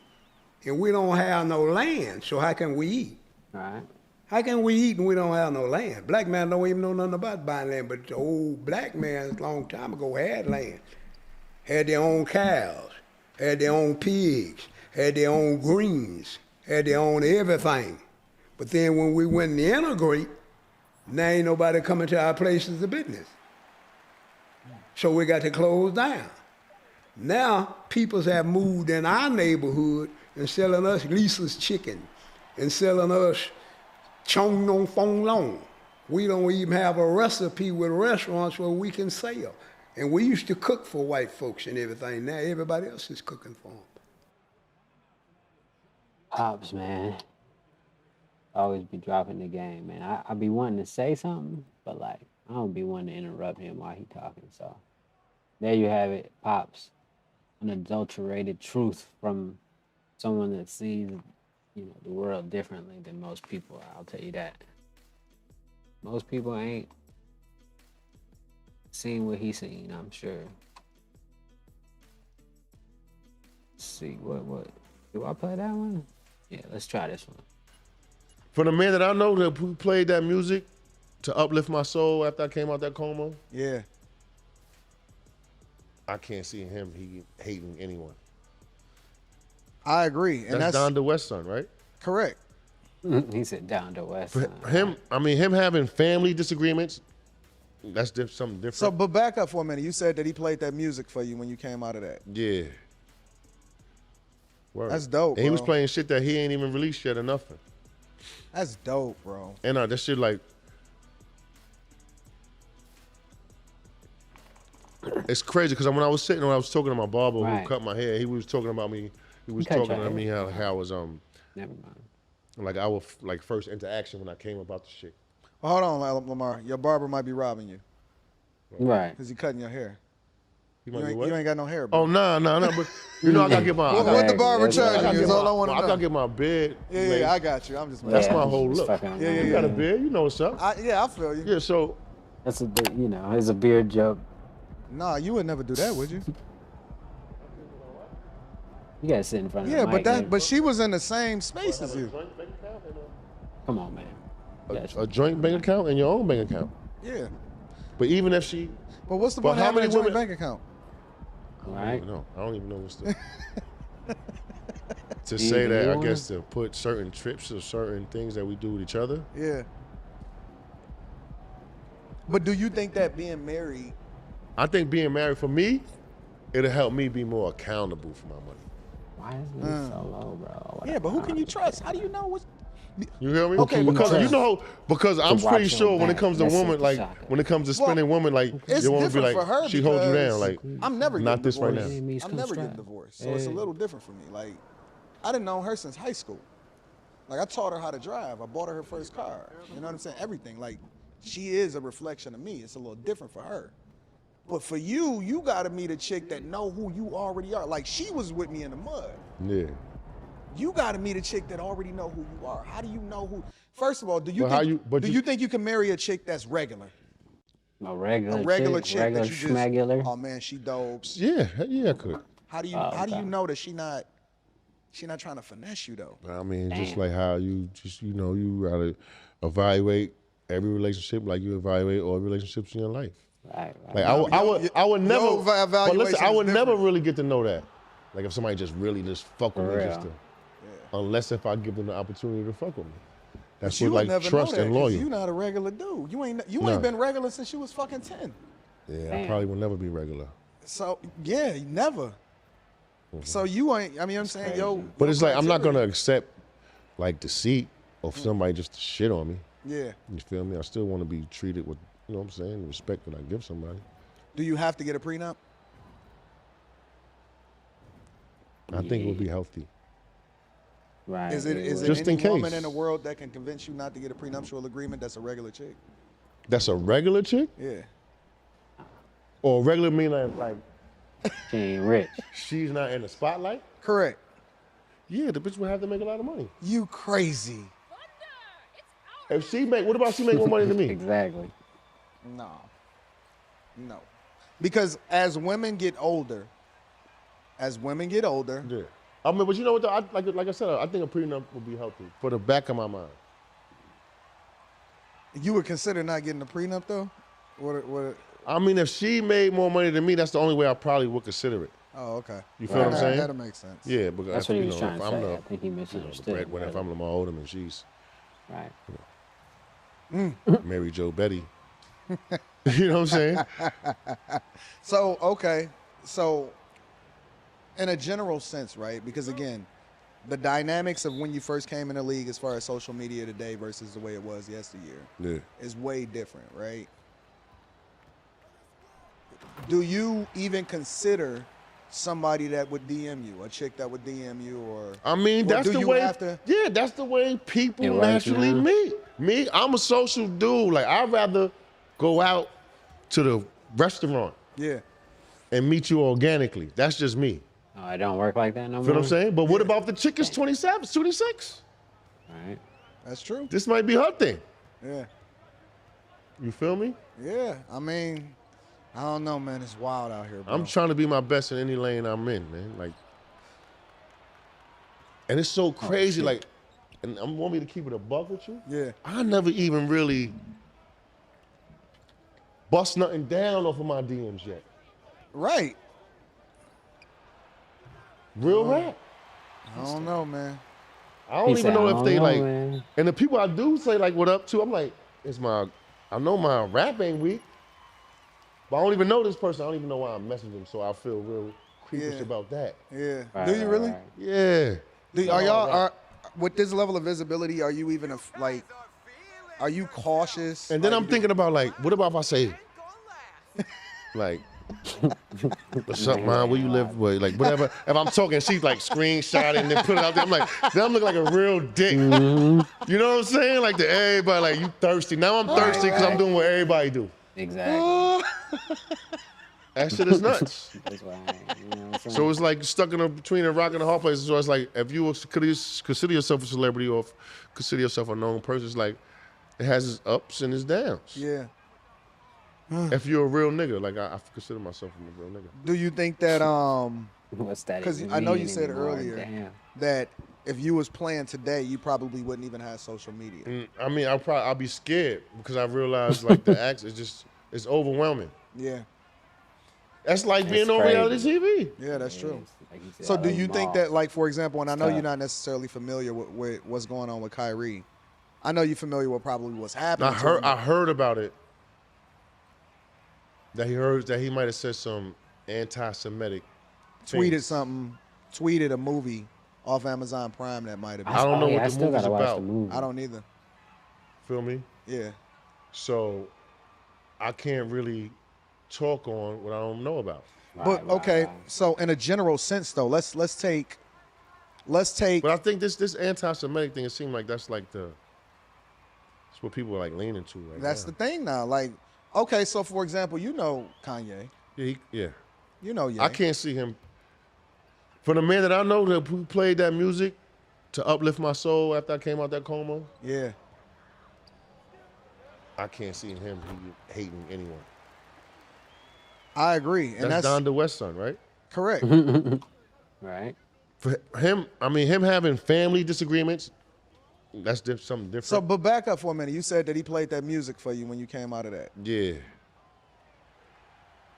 and we don't have no land, so how can we eat? All right. How can we eat and we don't have no land? Black man don't even know nothing about buying land, but the old black man a long time ago had land. Had their own cows, had their own pigs, had their own greens, had their own everything. But then when we went to integrate, now ain't nobody coming to our places of business. So we got to close down. Now peoples have moved in our neighborhood and selling us Lisa's chicken and selling us Chong Nong Fong Long. We don't even have a recipe with restaurants where we can sell. And we used to cook for white folks and everything. Now everybody else is cooking for them. Pops, man. Always be dropping the game, man. I be wanting to say something, but like, I don't be wanting to interrupt him while he talking. So there you have it, Pops. Unadulterated truth from someone that sees, the world differently than most people. I'll tell you that. Most people ain't seen what he's seen, I'm sure. Let's see, what? Do I play that one? Yeah, let's try this one. For the man that I know who played that music to uplift my soul after I came out that coma, Yeah. I can't see him hating anyone. I agree. And that's Don the West son, right? correct. He said down to West. Him having family disagreements, that's something different. So, but back up for a minute. You said that he played that music for you when you came out of that. Yeah. Word. That's dope, And he was bro. playing shit that he ain't even released yet or nothing. That's dope, bro. And that shit like, it's crazy because when I was talking to my barber Right. who cut my hair, he was talking about me. He was cut talking your to me hair? how I was Never mind. like our first interaction when I came about the shit. Well, hold on, Lamar. Your barber might be robbing you Right. because he cutting your hair. He You might be ain't, what? you ain't got no hair, bro. Oh nah, but you know I gotta get my. What the barber Exactly. charging you is all I want to I know. gotta get my beard. Yeah, laid. I got you. I'm just That's Yeah, my I'm whole just look. fucking around. Yeah, You got a beard, you know what's up. I feel you. Yeah, so That's it's a beard joke. Nah, you would never do that, would you? You gotta sit in front of Yeah, the mic, man. but she was in the same space as you. Come on, man. a joint bank account and your own bank account. Yeah. But even if she, But what's the But point of how having a many joint women- bank account? Right? I don't even know what's the. To Do say you that, I wanna? guess to put certain trips or certain things that we do with each other. Yeah. But do you think that being married, I think being married for me, it'll help me be more accountable for my money. Why is this so low, bro? yeah, but who can you trust? How do you know what's You hear me? Okay, because but- you know, because I'm To watch pretty your sure when it back. comes to That's women, the like shocker. when it comes to spending women, like it's your woman be different like, for her she hold you because down, like I'm never not getting this right divorced. now. Enemies I'm come never getting straight. divorced. So it's a Yeah. little different for me. Like, I didn't know her since high school. Like, I taught her how to drive. I bought her first car. You know what I'm saying? Everything. Like, she is a reflection of me. It's a little different for her. But for you, you got to meet a chick that know who you already are. Like, she was with me in the mud. Yeah. You got to meet a chick that already know who you are. How do you know who? First of all, do you But think you think you can marry a chick that's regular? A regular, A regular chick, chick regular that you just, schmegular. oh man, she dope. Yeah, I could. How do you okay. know that she not trying to finesse you though? I mean, just Damn. like how you you gotta evaluate every relationship like you evaluate all relationships in your life. Right, right. Like I would never. But listen, I would never really get to know that. Like if somebody just really just fuck with For me, just real. to, unless if I give them the opportunity to fuck with me. That's You what would like never trust know that and 'cause loyal. you not a regular dude. You ain't Nah. been regular since you was fucking 10. Yeah, I Damn. probably will never be regular. So yeah, never. So you ain't. I mean, I'm saying, yo. But your it's like I'm not criteria- gonna accept like deceit of somebody just to shit on me. Yeah. You feel me? I still want to be treated with, you know what I'm saying, the respect that I give somebody. Do you have to get a prenup? I think it would be healthy. Right. Is it Just any in case. woman in the world that can convince you not to get a prenuptial agreement that's a regular chick? That's a regular chick? Yeah. Or regular meaning like She ain't rich. she's not in the spotlight? Correct. Yeah, the bitch would have to make a lot of money. You crazy. If she make, what about she make more money than me? Exactly. No. No. Because as women get older, Yeah. I mean, but you know what? Though? Like I said, I think a prenup would be healthy for the back of my mind. you would consider not getting a prenup though? What? I mean, if she made more money than me, that's the only way I probably would consider it. Oh, okay. You feel what I'm saying? That'll make sense. Yeah, because That's what he was if trying to I'm say. the, I think he misunderstood. the breadwinner, if I'm Lamar Odom and she's Right. Mary Jo Betty, you know what I'm saying? So, okay. So, in a general sense, right? Because again, the dynamics of when you first came in the league as far as social media today versus the way it was yesteryear Yeah. is way different, right? Do you even consider somebody that would DM you, a chick that would DM you, or I mean, or that's do the you way. have to- Yeah, that's the way people It works naturally now. meet. Me, I'm a social dude. Like I'd rather go out to the restaurant Yeah. and meet you organically. That's just me. Oh, it don't work like that no more. Feel what I'm saying? But what about the chick is 27, 26? Right. That's true. This might be her thing. Yeah. You feel me? Yeah. I mean, I don't know, man. It's wild out here, bro. I'm trying to be my best in any lane I'm in, man. Like, and it's so crazy. shit. Like, and I want me to keep it a buck with you. Yeah. I never even really bust nothing down off of my DMs yet. Right. Real rap. I don't know, man. I don't He even said, know "I if don't they know, like. man." And the people I do say like what up to, I'm like, I know my rap ain't weak, but I don't even know this person. I don't even know why I'm messaging them, so I feel real creepish Yeah. about that. Yeah. Right, Do you right, really? right. Yeah. Are y'all with this level of visibility? Are you even like? Are you cautious? And then Like, I'm thinking about like, what about if I say, like, what's up, man? Where you live? With? Like, whatever. If I'm talking, she's like screenshot and then put it out there. I'm like, then I'm looking like a real dick. Mm-hmm. You know what I'm saying? Like to everybody, like you thirsty. Now I'm thirsty because I'm doing what everybody do. Exactly. That shit is nuts. That's why. You know what I'm saying? So it's like stuck in between a rock and a hard place. So it's like if you consider yourself a celebrity or consider yourself a known person, it's like it has its ups and its downs. Yeah. If you're a real nigga, like I consider myself a real nigga. Do you think that What's that? because even I know you mean said anymore? earlier Damn. that if you was playing today, you probably wouldn't even have social media. I mean, I'll be scared because I realize like the acts is just it's overwhelming. Yeah. That's like That's being on crazy. reality TV. Yeah, that's true. Like you said, So I do love you them think all. that, like, for example, and I know Tough. you're not necessarily familiar with what's going on with Kyrie. I know you're familiar with probably what's happening. I heard about it. That he might have said some anti-Semitic. tweeted a movie off Amazon Prime that might have been. I don't know yeah, what I the still movie's gotta watch about. the movie. I don't either. Feel me? Yeah. So I can't really talk on what I don't know about. But okay, so in a general sense though, let's take But I think this anti-Semitic thing, it seemed like that's like it's what people are like leaning to right that's now. the thing now. Like, okay, so for example, you know Kanye. Yeah. You know Ye. I can't see him. For the man that I know who played that music To uplift my soul after I came out that coma, Yeah. I can't see him hating anyone. I agree. And That's Don DeWest's son, right? correct. Right. For him, I mean, him having family disagreements, that's something different. So, but back up for a minute. You said that he played that music for you when you came out of that. Yeah.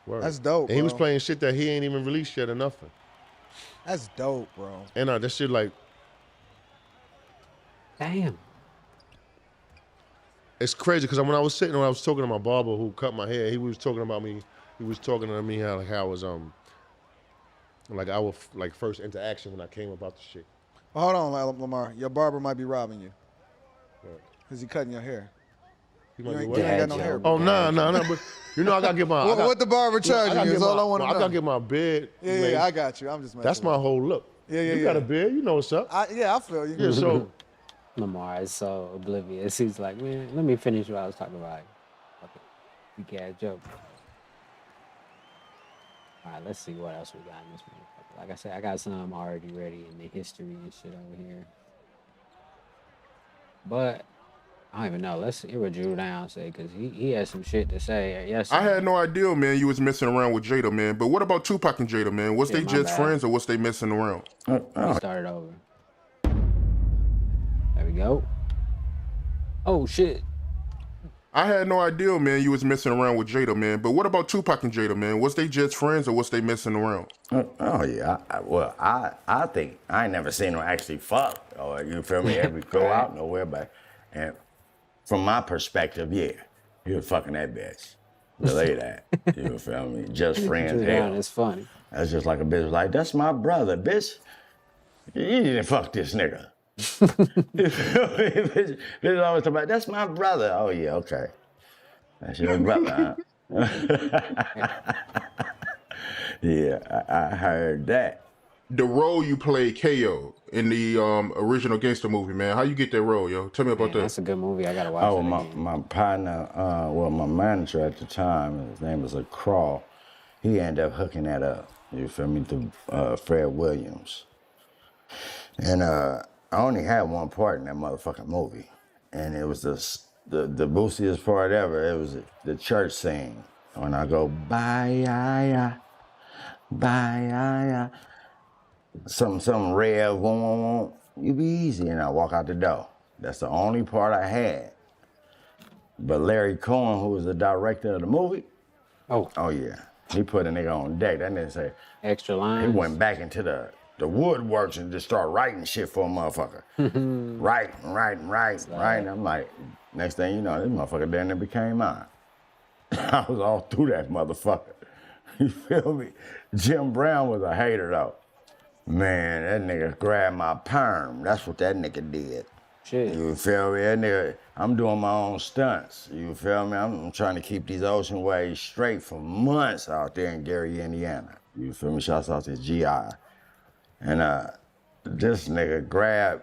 Word. That's dope, And he was bro. playing shit that he ain't even released yet or nothing. That's dope, bro. And that shit like, Damn. it's crazy because when I was talking to my barber who cut my hair, he was talking about me. He was talking to me how I was like our first interaction when I came about the shit. Hold on, Lamar. Your barber might be robbing you. Because he cutting your hair. He You might be ain't, what? you ain't got no hair. Oh no, but you know I gotta get my. What the barber charging you is all I want to know. I gotta get my beard. Yeah, I got you. I'm just messing That's with my you. whole look. Yeah, You got a beard, you know what's up. I feel you. Yeah, so Lamar is so oblivious. He's like, man, let me finish what I was talking about. Okay. Weak ass joke. All right, let's see what else we got in this motherfucker. Like I said, I got some already ready in the history and shit over here. But I don't even know. Let's see what Drew Down say, because he has some shit to say. Yes. I had no idea, man, you was messing around with Jada, man. But what about Tupac and Jada, man? Was Yeah, they my just bad. friends or was they messing around? We started over. There we go. Oh shit. I had no idea, man, you was messing around with Jada, man. But what about Tupac and Jada, man? Was they just friends or was they messing around? Oh yeah. I think I ain't never seen them actually fuck. Or you feel me? Ever go out nowhere, but and from my perspective, yeah, he was fucking that bitch. Relay that. You feel me? Just friends. Drew Hell. Down is funny. That's just like a bitch like, that's my brother, bitch. You didn't fuck this nigga. You feel me? Bitch always talk about, that's my brother. Oh yeah, okay. That's your brother, huh? Yeah, I heard that. The role you played, KO, in the original gangster movie, man. How you get that role, yo? Tell me about Man, that. that's a good movie. I gotta watch Oh, it my again. partner, my manager at the time, his name was Crawl. He ended up hooking that up. You feel me? Through Fred Williams. And I only had one part in that motherfucking movie, and it was the boosiest part ever. It was the church scene when I go bye bye something red, you be easy, and I walk out the door. That's the only part I had. But Larry Cohen, who was the director of the movie, oh yeah, he put a nigga on deck. That nigga say extra lines. He went back into the woodworks and just started writing shit for a motherfucker. Writing. I'm like, next thing you know, this motherfucker down there became mine. I was all through that motherfucker. You feel me? Jim Brown was a hater though. Man, that nigga grabbed my perm. That's what that nigga did. Shit. You feel me? That nigga, I'm doing my own stunts. You feel me? I'm trying to keep these ocean waves straight for months out there in Gary, Indiana. You feel me? Shouts out to GI. And this nigga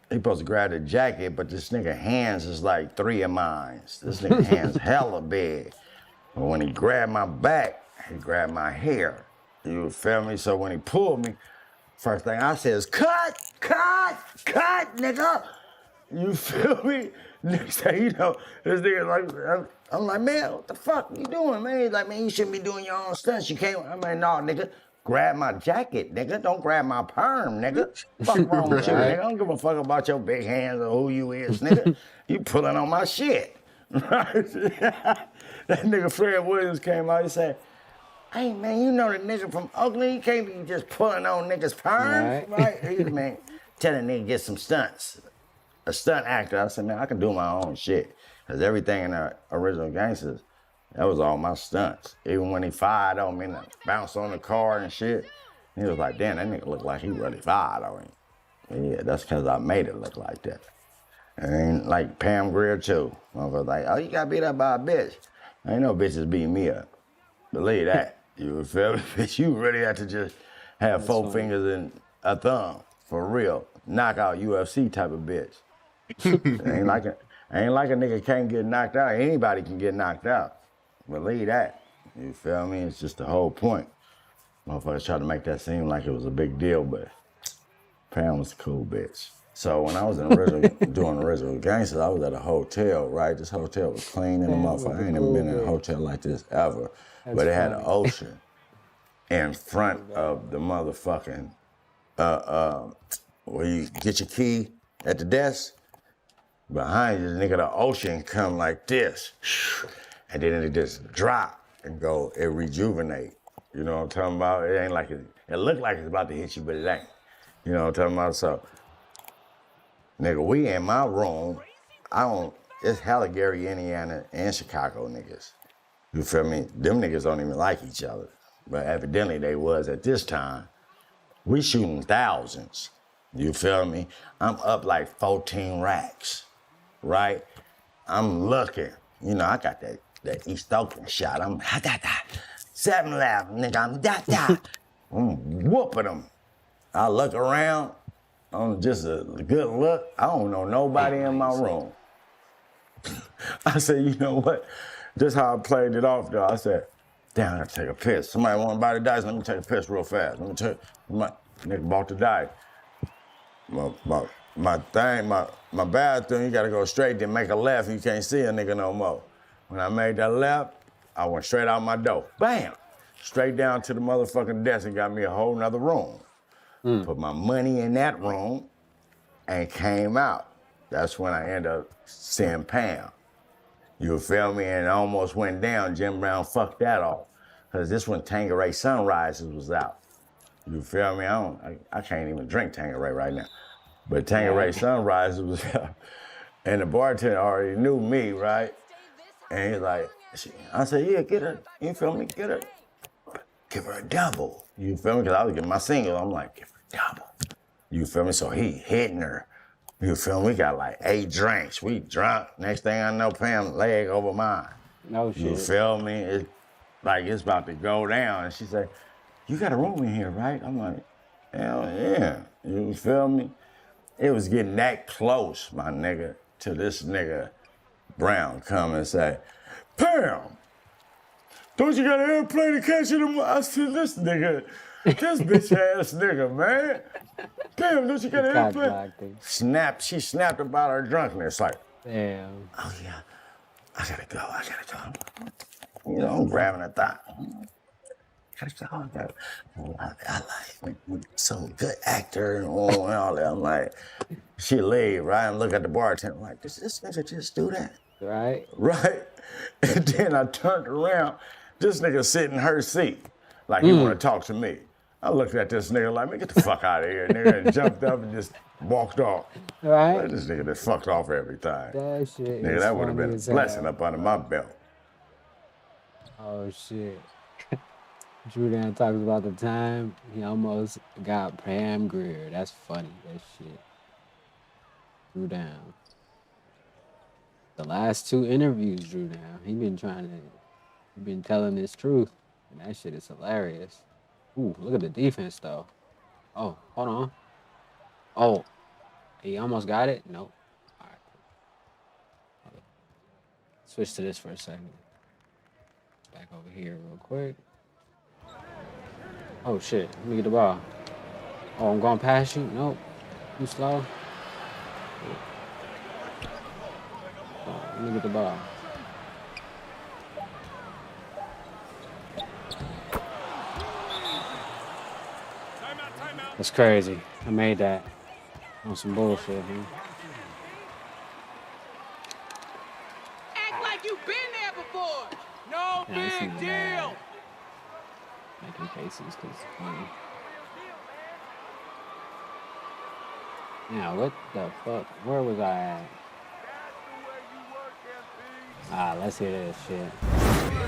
he supposed to grab the jacket, but this nigga hands is like 3 of mine. This nigga hands hella big. But when he grabbed my back, he grabbed my hair. You feel me? So when he pulled me, first thing I said is, cut, nigga. You feel me? Next thing you know, this nigga like, I'm like, man, what the fuck you doing, man? He's like, man, you shouldn't be doing your own stunts. You can't, I'm like, no, nigga, grab my jacket, nigga. Don't grab my perm, nigga. Fuck wrong with you, nigga? I don't give a fuck about your big hands or who you is, nigga. You pulling on my shit. That nigga Fred Williams came out, he said, hey, man, you know the nigga from Oakland, you can't be just pulling on niggas' perms, right? He man, tell that nigga get some stunts. A stunt actor, I said, man, I can do my own shit. Because everything in the original Gangsters, that was all my stunts. Even when he fired on me and I bounced on the car and shit, he was like, damn, that nigga look like he really fired on him. And yeah, that's because I made it look like that. And like Pam Grier too. I was like, oh, you got beat up by a bitch. Ain't no bitches beating me up. Believe that. You feel me? Bitch, you really have to just have That's four funny. fingers and a thumb, for real. Knockout UFC type of bitch. ain't like a nigga can't get knocked out. Anybody can get knocked out. Believe that. You feel me? It's just the whole point. Motherfuckers try to make that seem like it was a big deal, but Pam was a cool bitch. So when I was in original, doing Original Gangsters, I was at a hotel, right? This hotel was clean in the motherfucker. I ain't never been in a hotel like this ever. But it had an ocean in front of the motherfucking, where you get your key at the desk. Behind you, the nigga, the ocean come like this. And then it just drop and go, it rejuvenate. You know what I'm talking about? It ain't like it look like it's about to hit you, but it ain't. You know what I'm talking about? So, nigga, we in my room. It's hella Gary, Indiana, and Chicago niggas. You feel me? Them niggas don't even like each other. But evidently they was at this time. We shooting thousands. You feel me? I'm up like 14 racks, right? I'm looking. You know, I got that East Oakland shot. I'm 7 left, nigga. I'm whooping them. I look around. On just a good look. I don't know nobody in my room. I said, you know what? This how I played it off, though. I said, damn, I gotta take a piss. Somebody want to buy the dice? Let me take a piss real fast. Let me take, nigga bought the dice. My bathroom, you gotta go straight, then make a left, you can't see a nigga no more. When I made that left, I went straight out my door. Bam! Straight down to the motherfucking desk and got me a whole nother room. Put my money in that room and came out. That's when I ended up seeing Pam. You feel me? And it almost went down. Jim Brown fucked that off. Cause this when Tanqueray Sunrises was out. You feel me? I can't even drink Tanqueray right now. But Tanqueray Sunrises was out. And the bartender already knew me, right? And he's like, I said, yeah, get her, you feel me? Get her, give her a double. You feel me? Cause I was getting my single. I'm like, give her a double. You feel me? So he hitting her. You feel me? We got like 8 drinks. We drunk. Next thing I know, Pam leg over mine. No shit. You feel me? It's like it's about to go down. And she said, you got a room in here, right? I'm like, hell yeah. You feel me? It was getting that close, my nigga, to this nigga Brown come and say, Pam, don't you got an airplane to catch you? I said, this nigga, this bitch ass nigga, man. Pam, don't you got an airplane? She snapped about her drunkenness, like, damn. Oh yeah, I gotta go. You know, I'm grabbing a thigh. I like some good actor and all that. I'm like, she leave, right? And look at the bartender, I'm like, does this nigga just do that? Right. Right? And then I turned around, this nigga sitting in her seat, like he wanna talk to me. I looked at this nigga like, man, get the fuck out of here, nigga, and jumped up and just walked off. Right. Like, this nigga just fucked off everything. That shit Nigga, that would have been a blessing up under my belt. Oh shit. Drew Dan talks about the time he almost got Pam Grier. That's funny, that shit. Drew down. The last 2 interviews, Drew down. He been telling his truth. And that shit is hilarious. Ooh, look at the defense though. Oh, hold on. Oh, he almost got it? Nope. All right. Switch to this for a second. Back over here real quick. Oh shit, let me get the ball. Oh, I'm going past you? Nope. You slow? Oh, let me get the ball. That's crazy. I made that on some bullshit, man. Act like you've been there before. No big deal. Making faces because it's funny. Now, what the fuck? Where was I at? Let's hear this shit.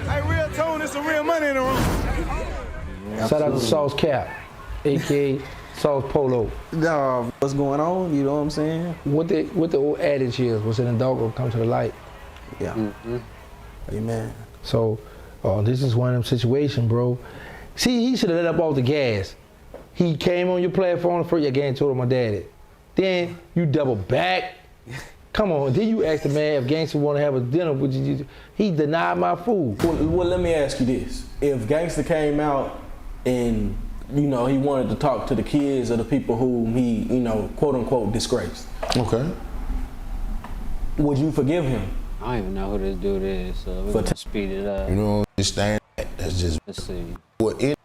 Hey, real tone, there's some real money in the room. Yeah, shout out to Sauce Cap, a.k.a. Sauce Polo. What's going on? You know what I'm saying? What the old adage is, what's in the dark will come to the light. Yeah. Mm-hmm. Amen. So, this is one of them situations, bro. See, he should have let up off the gas. He came on your platform first, your game told him my daddy. Then you double back. Come on, then you ask the man if Gangsta want to have a dinner with you. He denied my food. Well, let me ask you this. If Gangsta came out and you know, he wanted to talk to the kids of the people who he, you know, quote unquote disgraced. Okay. Would you forgive him? I don't even know who this dude is, so we're gonna speed it up. You don't understand that. That's just Let's see. what it.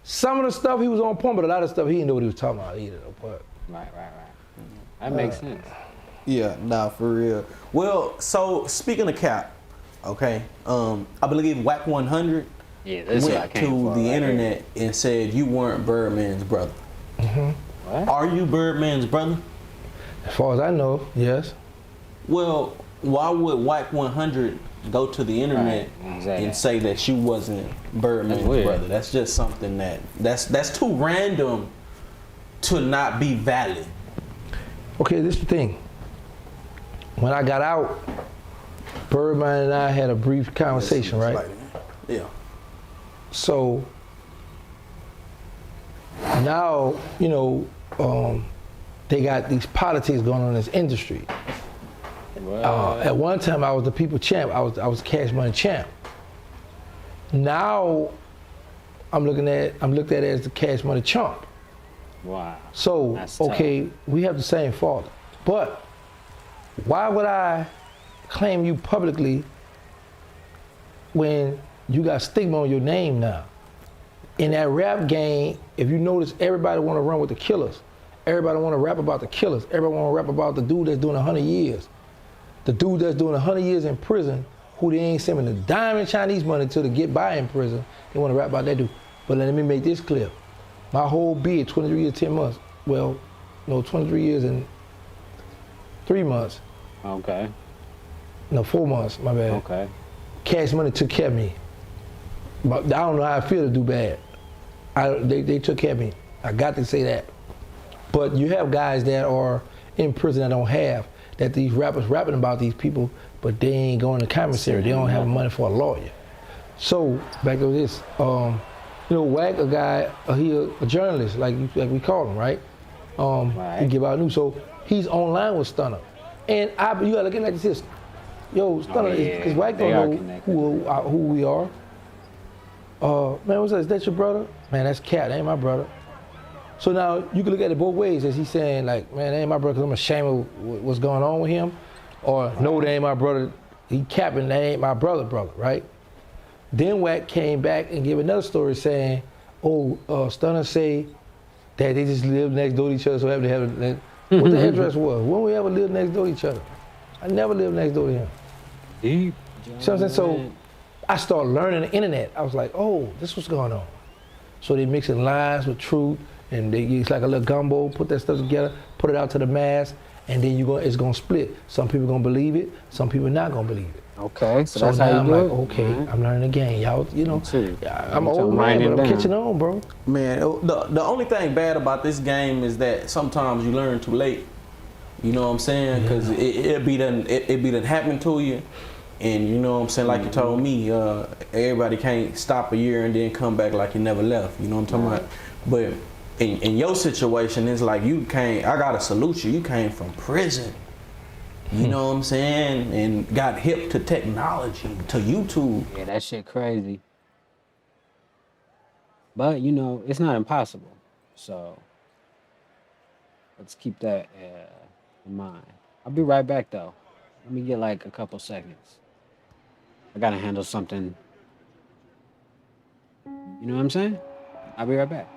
Some of the stuff he was on point, but a lot of stuff he didn't know what he was talking about either. But Right. That makes sense. Yeah, nah, for real. Well, so speaking of Cap, okay, I believe Whack 100 Yeah, this is what I went came to for the right internet and said you weren't Birdman's brother. What? Are you Birdman's brother? as far as I know, yes. Well, why would Whack 100 go to the internet and say that you wasn't Birdman's That's weird. brother? That's just something that's too random to not be valid. Okay, this is the thing. When I got out, Birdman and I had a brief conversation, right? Yeah. So now, you know, they got these politics going on in this industry. At one time, I was the people champ. I was Cash Money champ. Now, I'm looked at as the Cash Money chump. Wow. So, That's okay, tough. we have the same father. But why would I claim you publicly when you got stigma on your name now? In that rap game, if you notice, everybody want to run with the killers. Everybody want to rap about the killers. Everybody want to rap about the dude that's doing 100 years. The dude that's doing 100 years in prison, who they ain't sending a dime in Chinese money to get by in prison. They want to rap about that dude. But let me make this clear. My whole bid, 23 years, 10 months. Well, no, 23 years and 3 months. Okay. No, 4 months, my bad. Okay. Cash Money took care of me. But I don't know how I feel to do bad. They took care of me. I got to say that. But you have guys that are in prison that don't have, that these rappers rapping about these people, but they ain't going to commissary. They don't have money for a lawyer. So, back to this, you know, Wack, a guy, he a journalist, like we call him, right? He give out news. So he's online with Stunner. And you gotta look at it like this. Yo, Stunner, because Wack don't know who we are. Man, what's that? Is that your brother? Man, that's Cat, that ain't my brother. So now you can look at it both ways, as he's saying, like, man, that ain't my brother because I'm ashamed of what's going on with him. Or, no, that ain't my brother. He capping, that ain't my brother, right? Then Wack came back and gave another story saying, Stunner say that they just live next door to each other, so happen to have what the address was. When we ever lived next door to each other? I never lived next door to him. Deep. See what I'm saying? So I started learning the internet. I was like, oh, this what's going on. So they mixing lies with truth, and it's like a little gumbo, put that stuff together, put it out to the mass, and then it's gonna split. Some people gonna believe it, some people not gonna believe it. Okay, so So that's now how you I'm do like, it? okay, I'm learning the game. Y'all, you know, I'm an So old write man, it but I'm down. catching on, bro. Man, the only thing bad about this game is that sometimes you learn too late. You know what I'm saying? Because it be done happen to you, and you know what I'm saying. Like you told me, everybody can't stop a year and then come back like you never left. You know what I'm talking about? But in your situation, it's like I gotta salute you. You came from prison. You know what I'm saying? And got hip to technology, to YouTube. Yeah, that shit crazy. But, you know, it's not impossible. So, let's keep that in mind. I'll be right back, though. Let me get like a couple seconds. I gotta handle something. You know what I'm saying? I'll be right back.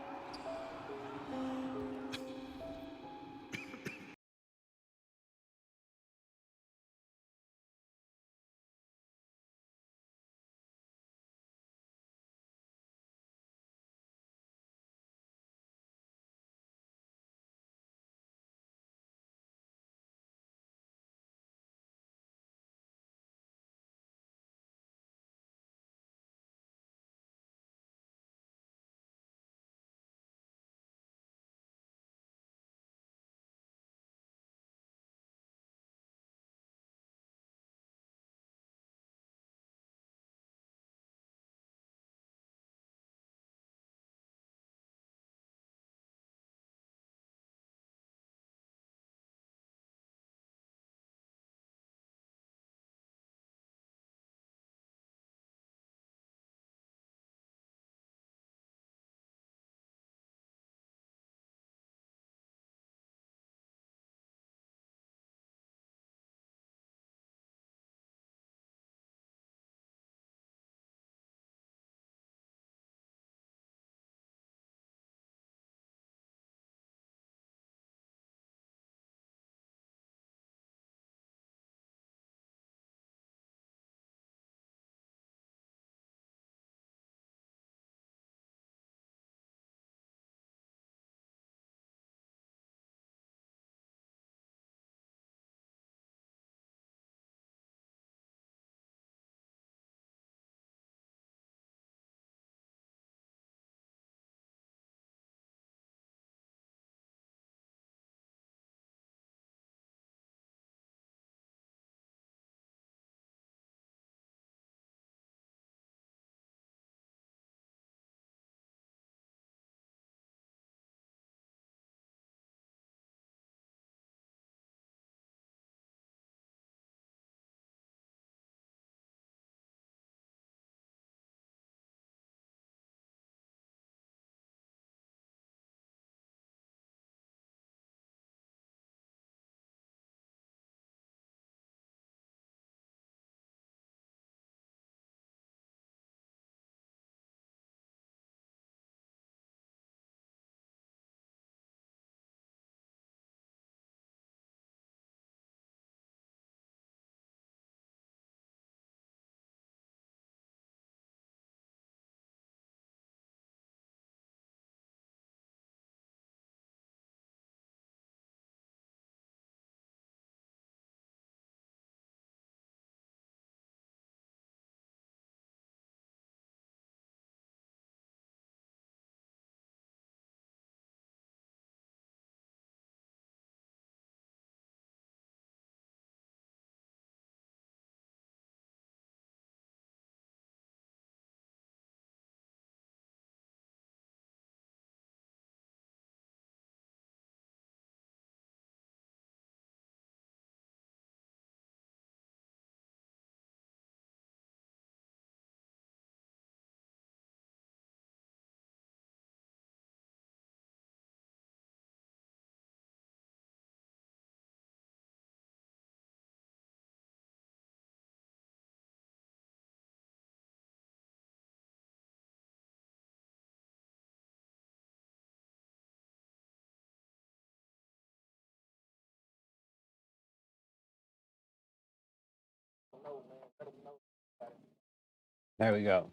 There we go.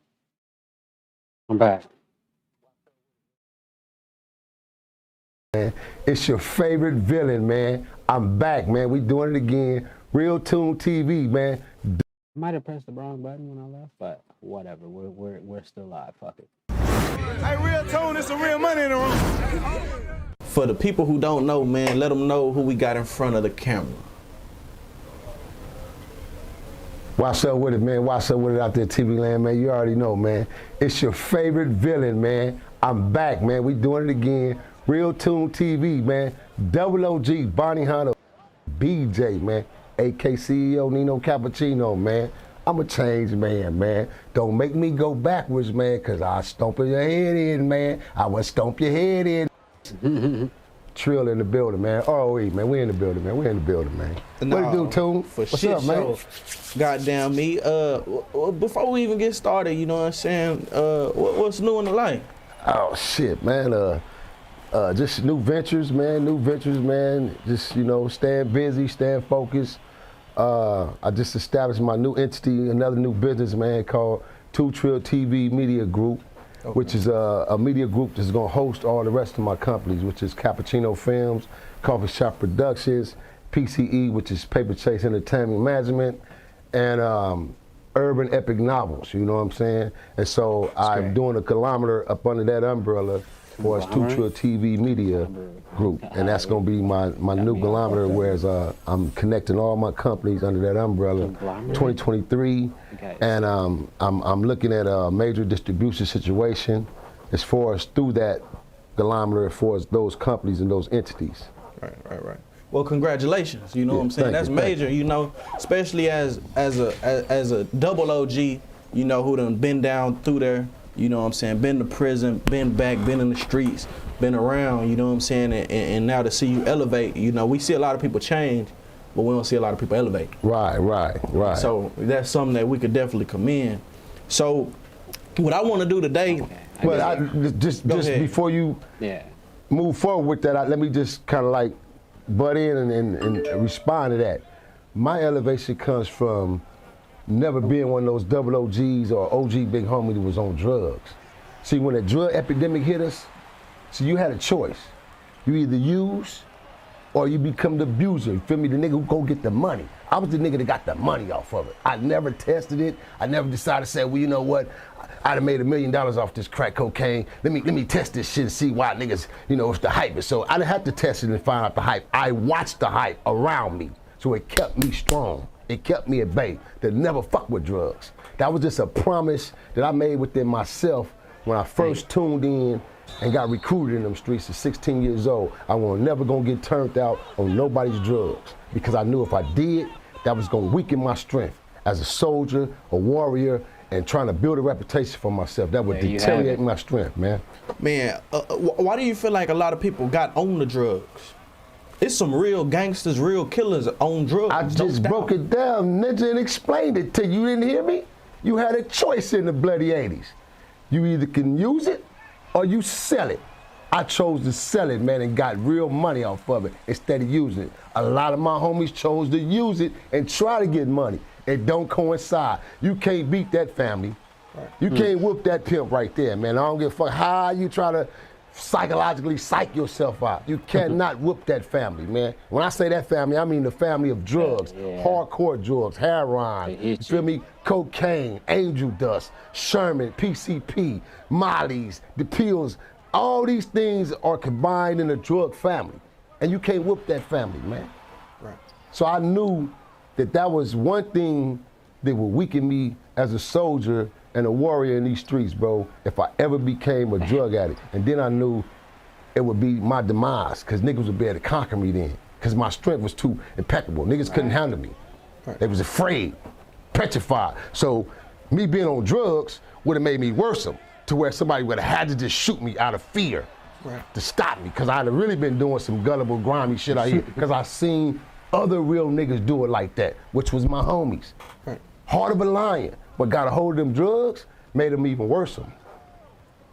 I'm back. It's your favorite villain, man. I'm back, man. We doing it again. Real Tune TV, man. Might have pressed the wrong button when I left, but whatever. We're still live. Fuck it. Hey, Real Tune, there's some real money in the room. For the people who don't know, man, let them know who we got in front of the camera. What's up with it, man? What's up with it out there, TV land, man? You already know, man. It's your favorite villain, man. I'm back, man. We doing it again. Real Tune TV, man. Double OG, Bonnie Hunter, BJ, man. AK CEO Nino Cappuccino, man. I'm a changed man, man. Don't make me go backwards, man, because I'll stomp your head in, man. I will stomp your head in. Trill in the building, man. ROE, man. We in the building, man. We in the building, man. What it do, Tune? What's shit up, man? show. Goddamn me. Before we even get started, you know what I'm saying? What's new in the life? Oh shit, man. Just new ventures, man. Just, you know, staying busy, staying focused. I just established my new entity, another new business, man, called 2 Trill TV Media Group, which is a media group that's gonna host all the rest of my companies, which is Cappuccino Films, Coffee Shop Productions, PCE, which is Paper Chase Entertainment Management, and Urban Epic Novels, you know what I'm saying? And so I'm doing a kilometer up under that umbrella for us 2 Trill TV Media Group, and that's gonna be my new kilometer, whereas I'm connecting all my companies under that umbrella 2023, and I'm looking at a major distribution situation as far as through that kilometer as far as those companies and those entities. Right. Well, congratulations. You know what I'm saying? That's major. You know, especially as a double OG. You know, who done been down through there. You know what I'm saying? Been to prison, been back, been in the streets, been around. You know what I'm saying? And now to see you elevate. You know, we see a lot of people change, but we don't see a lot of people elevate. Right. So that's something that we could definitely commend. So what I want to do today. Just before you move forward with that, let me just kind of like butt in and respond to that. My elevation comes from never being one of those double OGs or OG big homie that was on drugs. See, when the drug epidemic hit us, you had a choice. You either use or you become the abuser. You feel me? The nigga who go get the money. I was the nigga that got the money off of it. I never tested it. I never decided to say, well, you know what? I'd have made $1 million off this crack cocaine. Let me test this shit and see why niggas, you know, it's the hype. So I didn't have to test it and find out the hype. I watched the hype around me. So it kept me strong. It kept me at bay to never fuck with drugs. That was just a promise that I made within myself when I first tuned in and got recruited in them streets at 16 years old. I was never gonna get turned out on nobody's drugs because I knew if I did, that was gonna weaken my strength as a soldier, a warrior, and trying to build a reputation for myself. That would deteriorate my strength, man. Man, why do you feel like a lot of people got on the drugs? It's some real gangsters, real killers on drugs. I just broke it down, Ninja, and explained it to you. You didn't hear me? You had a choice in the bloody 80s. You either can use it or you sell it. I chose to sell it, man, and got real money off of it instead of using it. A lot of my homies chose to use it and try to get money. It don't coincide. You can't beat that family. You can't whoop that pimp right there, man. I don't give a fuck how you try to psychologically psych yourself out. You cannot whoop that family, man. When I say that family, I mean the family of drugs, hardcore drugs, heroin, you feel me? Cocaine, angel dust, Sherman, PCP, Molly's, the pills. All these things are combined in a drug family, and you can't whoop that family, man. Right. So I knew that was one thing that would weaken me as a soldier and a warrior in these streets, bro, if I ever became a drug addict. And then I knew it would be my demise, because niggas would be able to conquer me then, because my strength was too impeccable. Niggas couldn't handle me. They was afraid, petrified. So me being on drugs would have made me worse, to where somebody would have had to just shoot me out of fear to stop me, because I'd have really been doing some gullible, grimy shit out here, because I seen other real niggas do it like that, which was my homies. Heart of a lion, but got a hold of them drugs, made them even worse.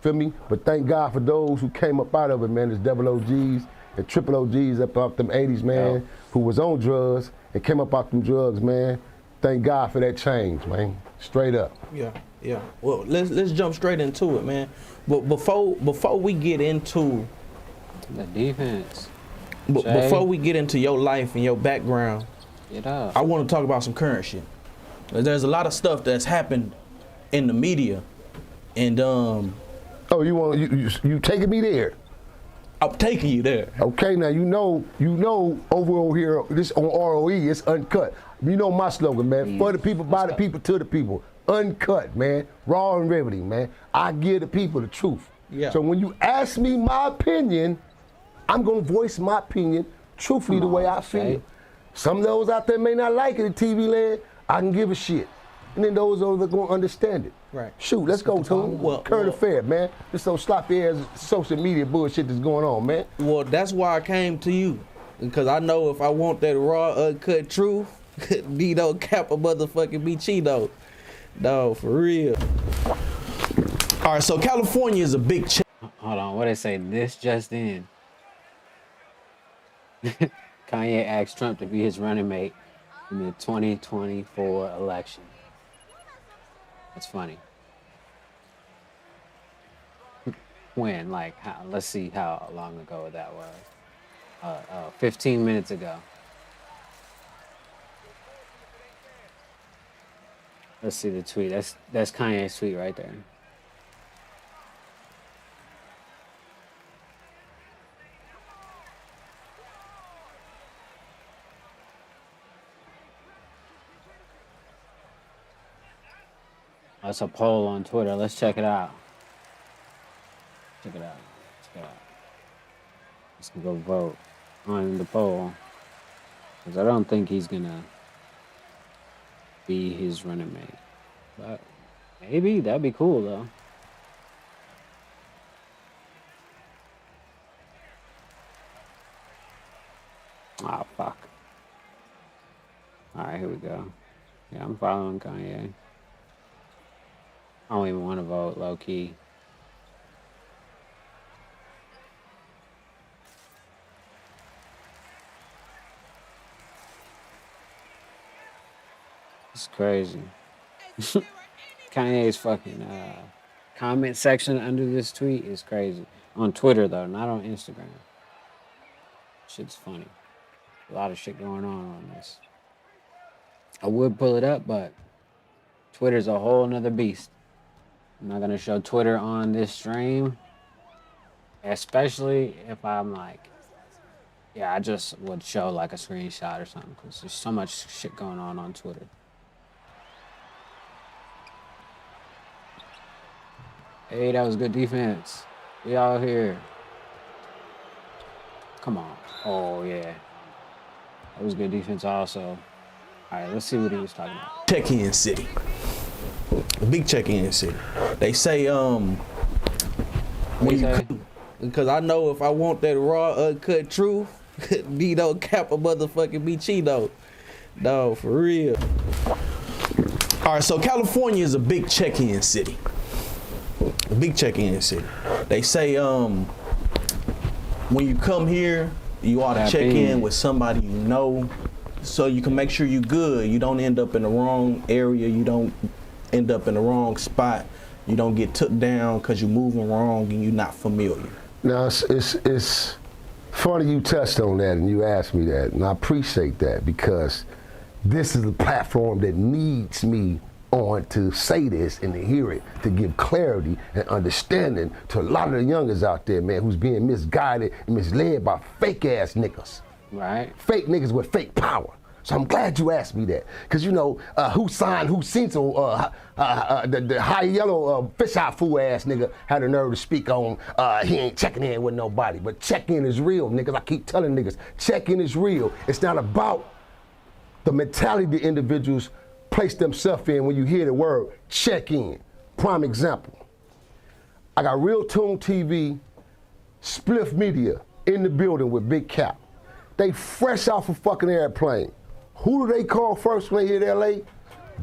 Feel me? But thank God for those who came up out of it, man. There's double OGs and triple OGs up them 80s, man, who was on drugs and came up out them drugs, man. thank God for that change, man. Straight up. Yeah. Well, let's jump straight into it, man. But before we get into the defense, before we get into your life and your background, get up. I want to talk about some current shit. There's a lot of stuff that's happened in the media, and Oh, you taking me there? I'm taking you there. Okay, now you know over here this on ROE it's uncut. You know my slogan, man. For the people, by the people, to the people. Uncut, man. Raw and riveting, man. I give the people the truth. Yeah. So when you ask me my opinion, I'm gonna voice my opinion truthfully the way I feel. Some of those out there may not like it in TV land. I can give a shit. And then those that gonna understand it. Right. Shoot, let's go, Tune. Current affair, man. This so sloppy ass social media bullshit that's going on, man. Well, that's why I came to you. Because I know if I want that raw, uncut truth, Nino Kappa motherfucking be Cheeto. No, for real. All right, so California is a big Hold on, what they say? This just in. Kanye asked Trump to be his running mate in the 2024 election. That's funny. When? Like, let's see how long ago that was. 15 minutes ago. Let's see the tweet. That's Kanye's tweet right there. That's a poll on Twitter. Let's check it out. Check it out. Let's go vote on the poll. Because I don't think he's going to be his running mate. But maybe. That'd be cool, though. Ah, fuck. All right, here we go. Yeah, I'm following Kanye. I don't even want to vote, low-key. It's crazy. Kanye's fucking comment section under this tweet is crazy. On Twitter, though, not on Instagram. Shit's funny. A lot of shit going on this. I would pull it up, but Twitter's a whole nother beast. I'm not gonna show Twitter on this stream, especially if I'm like, yeah, I just would show like a screenshot or something because there's so much shit going on Twitter. Hey, that was good defense. We out here. Come on. Oh, yeah. That was good defense also. All right, let's see what he was talking about. Check-in city. A big check-in city. They say, when you because I know if I want that raw, uncut truth, Nino Kappa motherfucking be Cheeto. No, for real. All right, so California is a big check-in city. A big check-in city. They say, when you come here, you ought to check in with somebody you know, so you can make sure you're good. You don't end up in the wrong area. You don't end up in the wrong spot. You don't get took down because you're moving wrong and you're not familiar. Now, it's funny you touched on that and you asked me that, and I appreciate that because this is a platform that needs me on to say this and to hear it, to give clarity and understanding to a lot of the youngers out there, man, who's being misguided and misled by fake-ass niggas. Right. Fake niggas with fake power. So I'm glad you asked me that. Because, you know, who signed Cinto, the high yellow fish eye fool ass nigga had the nerve to speak on he ain't checking in with nobody. But check-in is real, niggas. I keep telling niggas, check-in is real. It's not about the mentality the individuals place themselves in when you hear the word check-in. Prime example. I got Real Tune TV, Spliff Media in the building with Big Cap. They fresh off a fucking airplane. Who do they call first when they hit LA?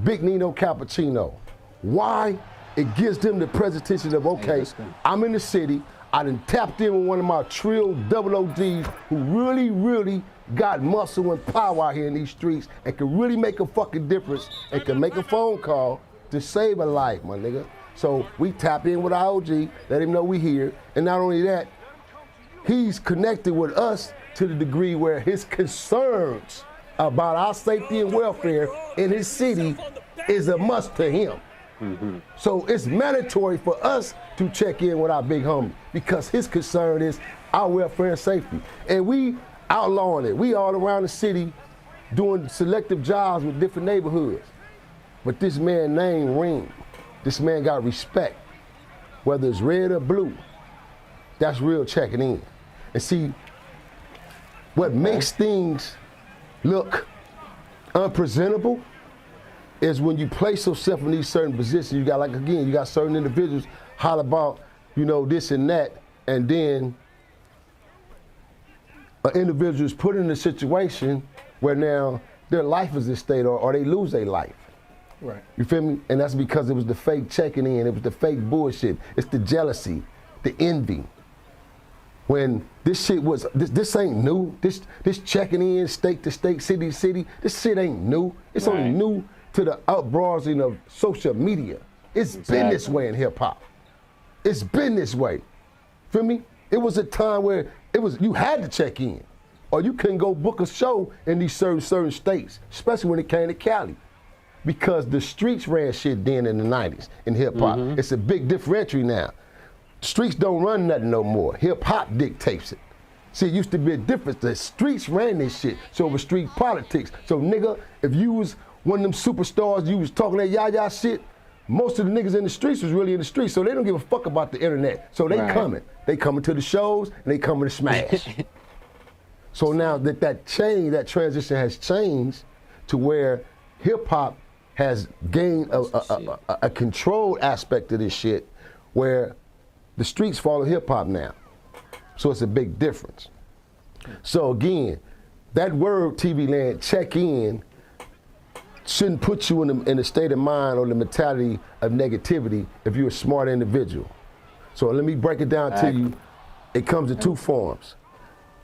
Big Nino Cappuccino. Why? It gives them the presentation of, okay, I'm in the city, I done tapped in with one of my trill double OGs who really got muscle and power out here in these streets and can really make a fucking difference and can make a phone call to save a life, my nigga. So we tap in with our OG, let him know we here. And not only that, he's connected with us to the degree where his concerns about our safety and welfare in his city is a must to him. So it's mandatory for us to check in with our big homie because his concern is our welfare and safety. And we outlawing it. We all around the city doing selective jobs with different neighborhoods. But this man name ring. This man got respect. Whether it's red or blue, that's real checking in. And see, what makes things look unpresentable is when you place yourself in these certain positions. You got, like, again, you got certain individuals holler about, you know, this and that, and then an individual is put in a situation where now their life is at stake or they lose their life. Right. You feel me? And that's because it was the fake checking in, it was the fake bullshit, it's the jealousy, the envy. When this shit was, this ain't new. This checking in, state to state, city to city, this shit ain't new. It's only new to the uprising of social media. It's been this way in hip hop. It's been this way. Feel me? It was a time where you had to check in, or you couldn't go book a show in these certain states, especially when it came to Cali, because the streets ran shit then in the 90s in hip hop. It's a big differential now. Streets don't run nothing no more. Hip hop dictates it. See, it used to be a difference. The streets ran this shit, so it was street politics. So nigga, if you was one of them superstars, you was talking that yah shit, most of the niggas in the streets was really in the streets, so they don't give a fuck about the internet. So they coming. They coming to the shows, and they coming to smash. So now that transition has changed to where hip hop has gained a controlled aspect of this shit, where the streets follow hip hop now. So it's a big difference. So again, that word, TV Land, check in, shouldn't put you in a state of mind or the mentality of negativity if you're a smart individual. So let me break it down to you. It comes in two forms.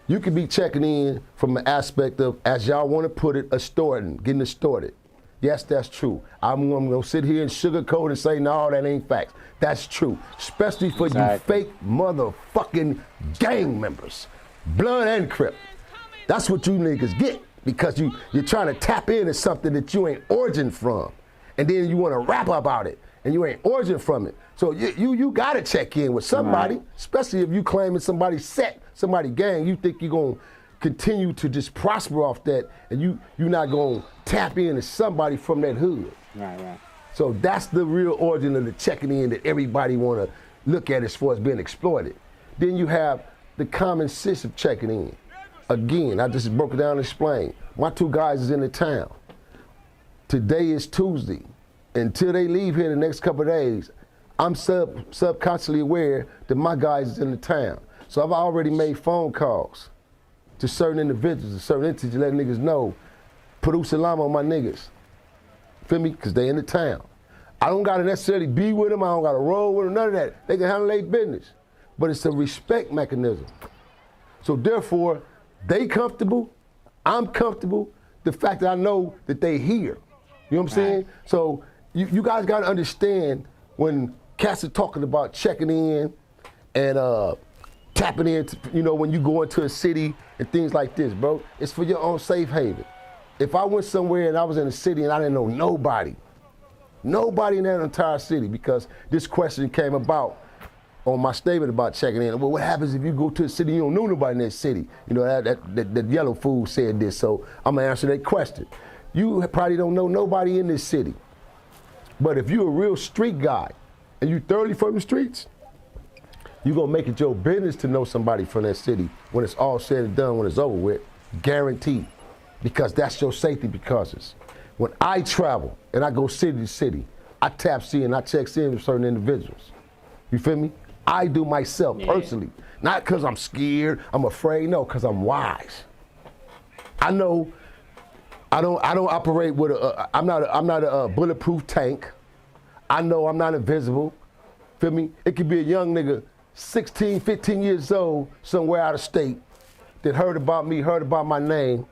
You could be checking in from an aspect of, as y'all want to put it, extorting, getting extorted. Yes, that's true. I'm gonna sit here and sugarcoat and say, no, that ain't facts. That's true, especially for you fake motherfucking gang members, Blood and Crip. That's what you niggas get, because you're trying to tap into something that you ain't origin from, and then you want to rap about it, and you ain't origin from it. So you gotta check in with somebody, especially if you claiming somebody's set, somebody gang. You think you're gonna continue to just prosper off that, and you're not gonna tap into somebody from that hood. Right. So that's the real origin of the checking in that everybody wanna look at as far as being exploited. Then you have the common sense of checking in. Again, I just broke it down and explained. My two guys is in the town. Today is Tuesday. Until they leave here the next couple of days, I'm subconsciously aware that my guys is in the town. So I've already made phone calls to certain individuals, to certain entities, to let niggas know, put salam on my niggas. Feel me? Because they in the town. I don't gotta necessarily be with them, I don't gotta roll with them, none of that. They can handle their business. But it's a respect mechanism. So therefore, they comfortable, I'm comfortable, the fact that I know that they here. You know what I'm saying? So you guys gotta understand when cats are talking about checking in and tapping in, when you go into a city and things like this, bro, it's for your own safe haven. If I went somewhere and I was in a city and I didn't know nobody in that entire city, because this question came about on my statement about checking in. Well, what happens if you go to a city and you don't know nobody in that city? That yellow fool said this, so I'm gonna answer that question. You probably don't know nobody in this city. But if you're a real street guy and you thoroughly from the streets, you're gonna make it your business to know somebody from that city when it's all said and done, when it's over with, guaranteed. Because that's your safety precautions. When I travel and I go city to city, I tap in, I check in with certain individuals. You feel me? I do myself personally. Not because I'm scared, I'm afraid, no, because I'm wise. I know I don't operate with I'm not a bulletproof tank. I know I'm not invisible. Feel me? It could be a young nigga 16, 15 years old, somewhere out of state, that heard about me, heard about my name,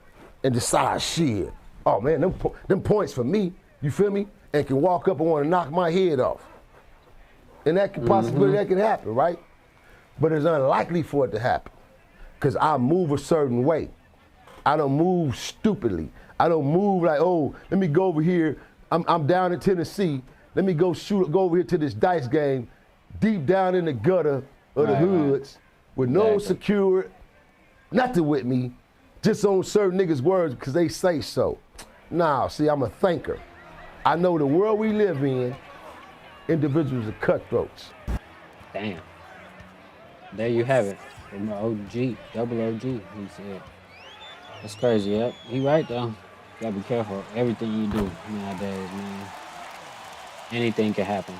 and decide, shit, oh man, them points for me, you feel me? And can walk up and want to knock my head off. And that can possibility that can happen, right? But it's unlikely for it to happen, because I move a certain way. I don't move stupidly. I don't move like, oh, let me go over here. I'm down in Tennessee. Let me go over here to this dice game, deep down in the gutter of the hoods, with no secure, nothing with me, just on certain niggas' words because they say so. Nah, see, I'm a thinker. I know the world we live in, individuals are cutthroats. Damn. There you have it. From OG, double OG, he said. That's crazy, yep. He right though. You gotta be careful. Everything you do nowadays, man. Anything can happen.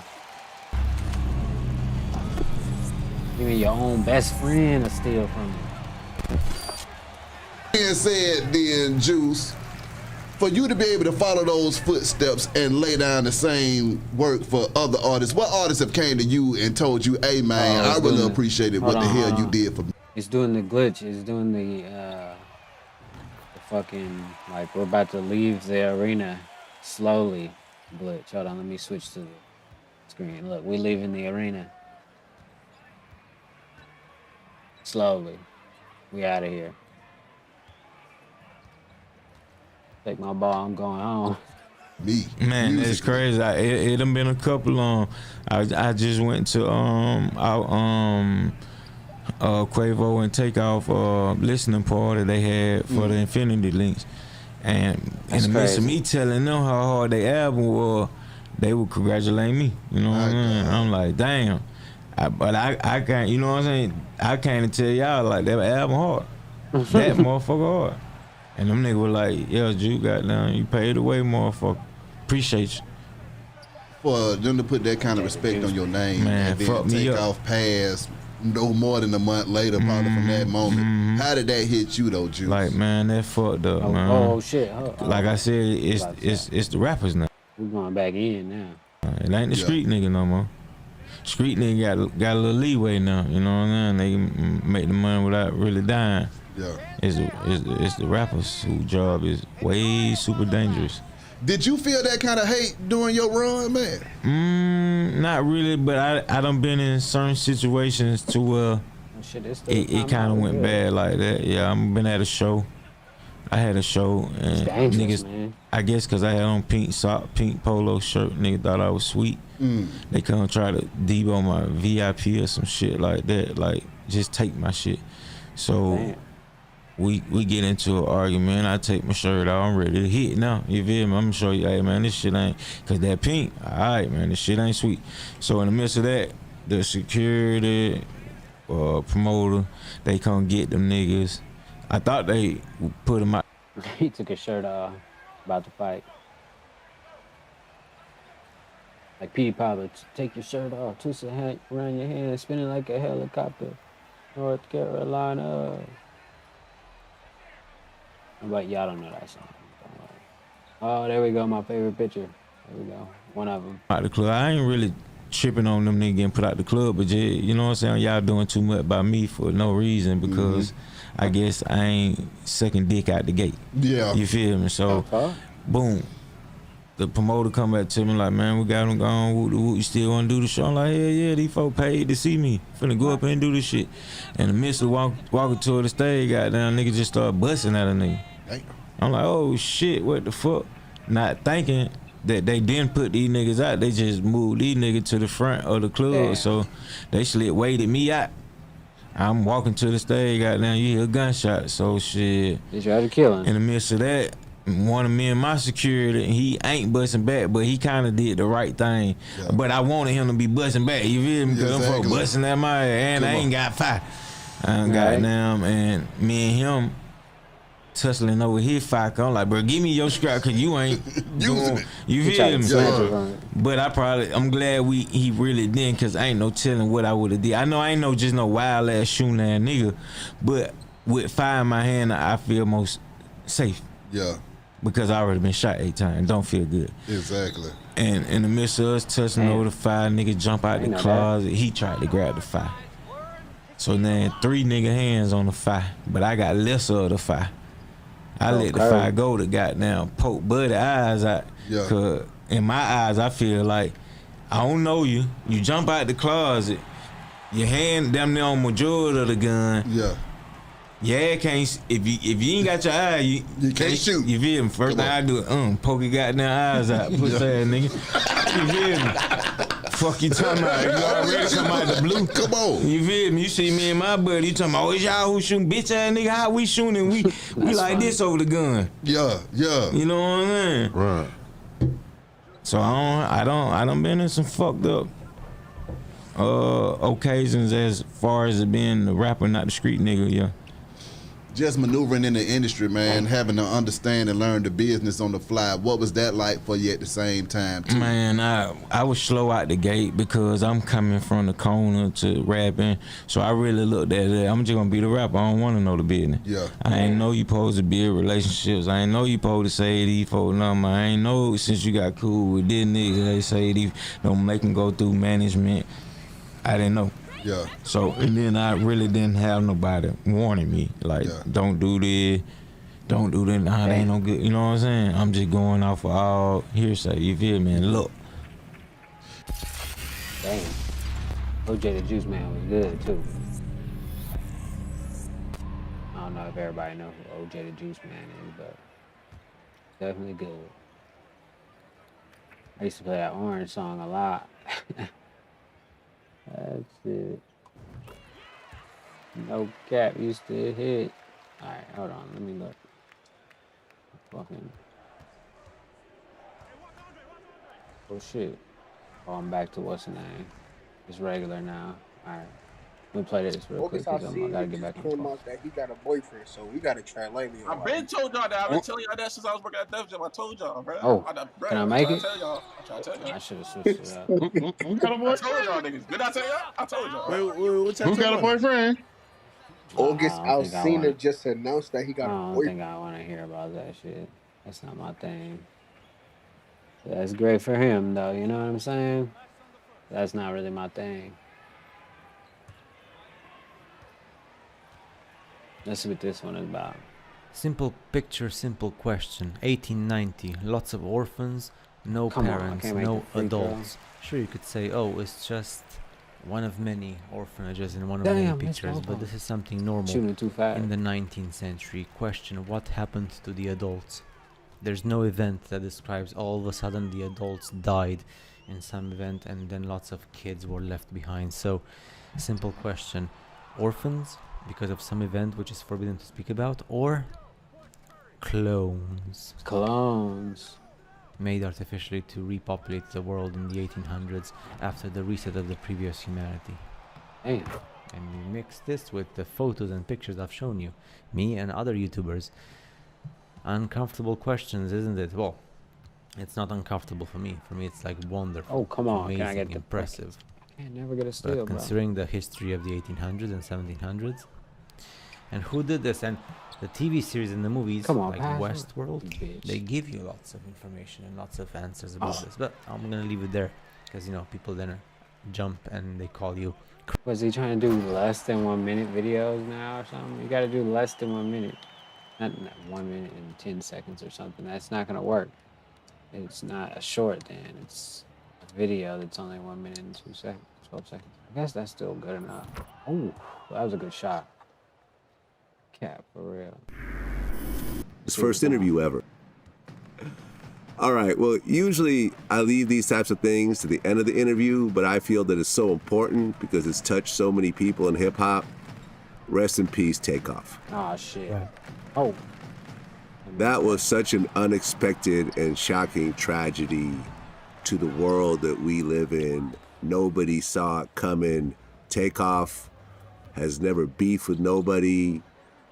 Even your own best friend will steal from you. Being said, then, Juice, for you to be able to follow those footsteps and lay down the same work for other artists, what artists have came to you and told you, hey man, I really appreciated what the hell you did for me? It's doing the glitch. It's doing the fucking, like, we're about to leave the arena slowly glitch. Hold on, let me switch to the screen. Look, we're leaving the arena. Slowly. We out of here. Take my ball, I'm going home. Me. Man, it's crazy. It done been a couple I just went to Quavo and Takeoff listening party they had for the Infinity Links. And in the midst of me telling them how hard their album was, they would congratulate me. You know what I mean? I'm like, damn. But I can't, you know what I'm saying? I can't tell y'all like that album hard. That motherfucker hard. And them niggas were like, yeah, Ju, goddamn, you paid the way, motherfucker. Appreciate you. For them to put that kind of respect on your name, man, and then Takeoff pass no more than a month later, probably from that moment. How did that hit you though, Juice? Like, man, that fucked up, man. Oh shit. Like I said, it's the rappers now. We're going back in now. It ain't the street nigga no more. Street nigga got a little leeway now, you know what I mean? They can make the money without really dying. Yeah. It's the rappers whose job is way super dangerous. Did you feel that kind of hate during your run, man? Not really, but I done been in certain situations to where it kind of went bad like that. Yeah, I've been at a show. I had a show and niggas, man. I guess because I had on pink polo shirt, nigga thought I was sweet. They come try to debo my VIP or some shit like that, like just take my shit. So we get into an argument. I take my shirt off. I'm ready to hit now. You feel me? I'm gonna show you, hey man, this shit ain't, cause that pink, all right man, this shit ain't sweet. So in the midst of that, the security promoter, they come get them niggas. I thought they put him out. He took his shirt off, about to fight. Like P. Pablo, take your shirt off, twist it around your hand, spin it like a helicopter. North Carolina. But y'all don't know that song. Oh, there we go, my favorite picture. There we go, one of them. Out the club, I ain't really tripping on them niggas getting put out the club, but you know what I'm saying? Y'all doing too much by me for no reason because I guess I ain't sucking dick out the gate. Yeah. You feel me? So, boom. The promoter come back to me like, man, we got him gone, whoop, you still wanna do the show? I'm like, hell yeah, these folks paid to see me. Finna go up and do this shit. In the midst of walking toward the stage, goddamn, nigga just started busting at a nigga. I'm like, oh shit, what the fuck? Not thinking that they didn't put these niggas out, they just moved these niggas to the front of the club, so they waited me out. I'm walking to the stage, goddamn, you hear a gunshot, so shit. They tried to kill him. In the midst of that, one of me and my security, he ain't busting back, but he kind of did the right thing. Yeah. But I wanted him to be busting back, you feel me? Because them folks busting at my ass, and I ain't got fire. Goddamn, and me and him tussling over his fire. I'm like, bro, give me your scrap, because you ain't doing it. You feel me? But I'm glad he really didn't, because ain't no telling what I would have did. I know I ain't no just no wild ass shooting ass nigga, but with fire in my hand, I feel most safe. Yeah. Because I already been shot 8 times. Don't feel good. Exactly. And in the midst of us touching over the fire, nigga jump out the closet. He tried to grab the fire. So then 3 nigga hands on the fire, but I got lesser of the fire. I let the fire go to goddamn poke Buddy eyes out. Yeah. Cause in my eyes, I feel like I don't know you. You jump out the closet, your hand damn near on majority of the gun. Yeah. Yeah, can't if you ain't got your eye, you can't shoot. You feel me? First thing I do is poke your goddamn eyes out, pussy ass nigga. You feel me? Fuck you talking about? You already come out the blue. Come on. You feel me? You see me and my buddy, you talking about, oh, it's y'all who shooting, bitch ass nigga, how we shooting? We like funny. this over the gun. Yeah, yeah. You know what I mean? Right. So I don't been in some fucked up occasions as far as it being the rapper, not the street nigga, yeah. Just maneuvering in the industry, man, having to understand and learn the business on the fly. What was that like for you at the same time, too? Man, I was slow out the gate because I'm coming from the corner to rapping. So I really looked at it. I'm just gonna be the rapper. I don't wanna know the business. Yeah. I ain't know you supposed to build relationships. I ain't know you supposed to say these folks number. I ain't know since you got cool with this nigga, they say these don't make them go through management. I didn't know. Yeah. So, and then I really didn't have nobody warning me, like, don't do this, don't do that, nah, that ain't no good, you know what I'm saying? I'm just going off of all hearsay, you feel me? And look. Damn. OJ the Juice Man was good, too. I don't know if everybody know who OJ the Juice Man is, but definitely good. I used to play that Orange song a lot. That's it. No cap used to hit. Alright, hold on, let me look. Fucking. Oh shit. Oh, I'm back to what's the name. It's regular now. Alright. Let me play this real quick because I gotta get back on the came phone. out that he got a boyfriend, so we gotta try lightly. I've been told y'all that. I've been telling y'all that since I was working at Def Jam. I told y'all, bro. Oh, can I make it? I try to tell y'all. I should have switched it up. I told y'all niggas. Did I tell y'all? I told y'all. Who got a boyfriend? August I don't think I Alsina wanna- just announced that he got I a don't boyfriend. think I want to hear about that shit. That's not my thing. That's great for him, though. You know what I'm saying? That's not really my thing. Let's see what this one is about. Simple picture, simple question. 1890, lots of orphans, no Come on, I parents, can't make no the free throw. adults. Sure, you could say, oh, it's just one of many orphanages in one of Damn, many missed pictures, my but ball. this is something normal Shooting too fast. in the 19th century. Question, what happened to the adults? There's no event that describes all of a sudden the adults died in some event and then lots of kids were left behind. So, simple question, orphans because of some event which is forbidden to speak about, or clones? Clones. Made artificially to repopulate the world in the 1800s after the reset of the previous humanity. Damn. And you mix this with the photos and pictures I've shown you, me and other YouTubers. Uncomfortable questions, isn't it? Well, it's not uncomfortable for me. For me, it's like wonderful. Oh, come on. Amazing, Can I get the impressive. Can't never get a But steal, bro. considering the history of the 1800s and 1700s, and who did this, and the TV series and the movies, Come on, like pass it, Westworld, bitch. they give you lots of information and lots of answers about Oh. this. But I'm gonna leave it there, because people then jump and they call you. Was he trying to do less than 1 minute videos now or something? You gotta do less than 1 minute. Not 1 minute and 10 seconds or something. That's not gonna work. It's not a short then. It's a video that's only 1 minute and 2 seconds, 12 seconds. I guess that's still good enough. Oh, that was a good shot. Cap, for real. His first interview ever. All right, well, usually I leave these types of things to the end of the interview, but I feel that it's so important because it's touched so many people in hip hop. Rest in peace, Takeoff. Oh, shit. Oh. That was such an unexpected and shocking tragedy to the world that we live in. Nobody saw it coming. Takeoff has never beefed with nobody,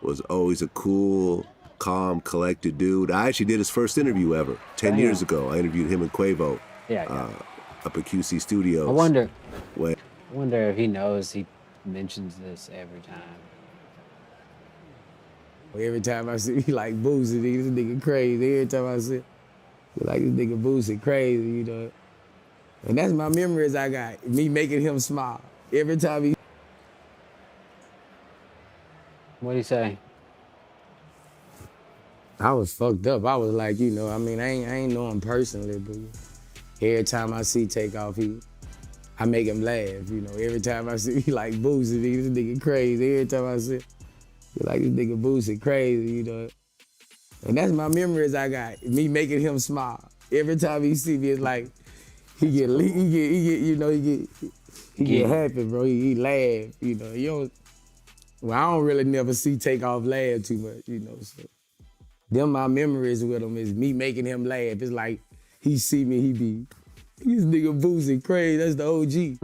was always a cool, calm, collected dude. I actually did his first interview ever, 10 years ago. I interviewed him and Quavo up at QC Studios. I wonder When, if he knows he mentions this every time. Every time I see like Boosie, this nigga crazy. Every time I see like this nigga Boosie crazy, And that's my memories I got. Me making him smile. Every time he What'd he say? I was fucked up. I was like, you know, I mean, I ain't know him personally, but every time I see Takeoff, I make him laugh, you know. Every time I see, like, Boosie, this nigga crazy. Every time I see, like, this nigga Boosie crazy, you know. And that's my memories I got, me making him smile. Every time he see me, it's like, he get happy, bro. He laugh, you know. Well, I don't really never see Takeoff laugh too much, you know, so. Them my memories with him is me making him laugh. It's like he see me, he be, this nigga Boosie crazy, that's the OG.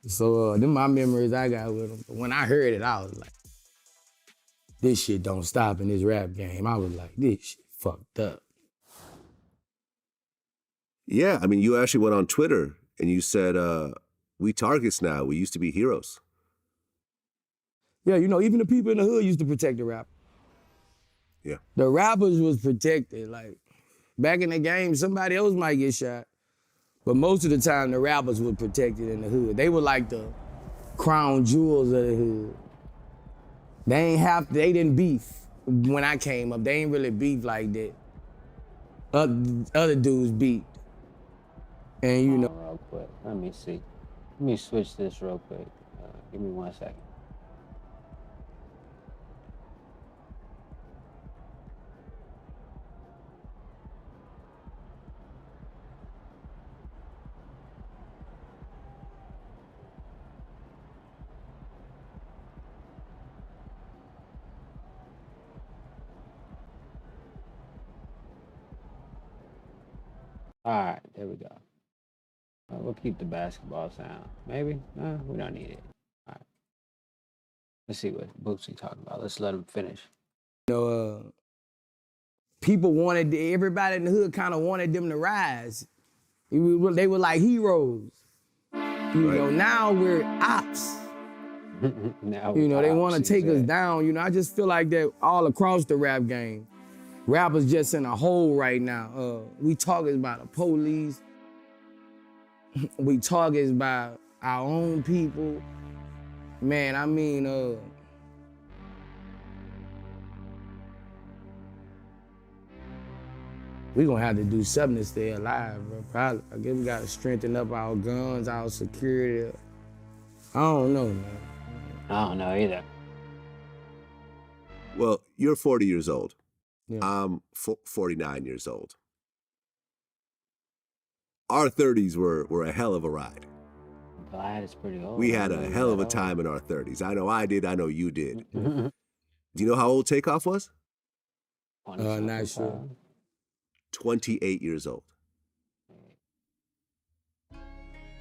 So them my memories I got with him. But when I heard it, I was like, this shit don't stop in this rap game. I was like, this shit fucked up. Yeah, I mean, you actually went on Twitter and you said, we targets now, we used to be heroes. Yeah, you know, even the people in the hood used to protect the rap. Yeah. The rappers was protected. Like, back in the game, somebody else might get shot. But most of the time, the rappers were protected in the hood. They were like the crown jewels of the hood. They didn't beef when I came up. They ain't really beef like that. Other dudes beat. And you know. Real quick, let me see. Let me switch this real quick. Give me 1 second. All right, there we go. We'll keep the basketball sound. Maybe? We don't need it. All right. Let's see what Boosie talking about. Let's let him finish. You know, people wanted, everybody in the hood kind of wanted them to rise. They were like heroes. You know, now we're ops. Now You know, they want to ops, take us exactly. down. You know, I just feel like that all across the rap game. Rappers just in a hole right now. We talking about the police. We talking about our own people. Man, I mean, we gonna have to do something to stay alive, bro. Probably. I guess we gotta strengthen up our guns, our security. I don't know, man. I don't know either. Well, you're 40 years old. Yeah. I'm 49 years old. Our 30s were a hell of a ride. I'm glad it's pretty old. We had a hell of a time in our 30s. I know I did, I know you did. Do you know how old Takeoff was? Not sure. 28 years old.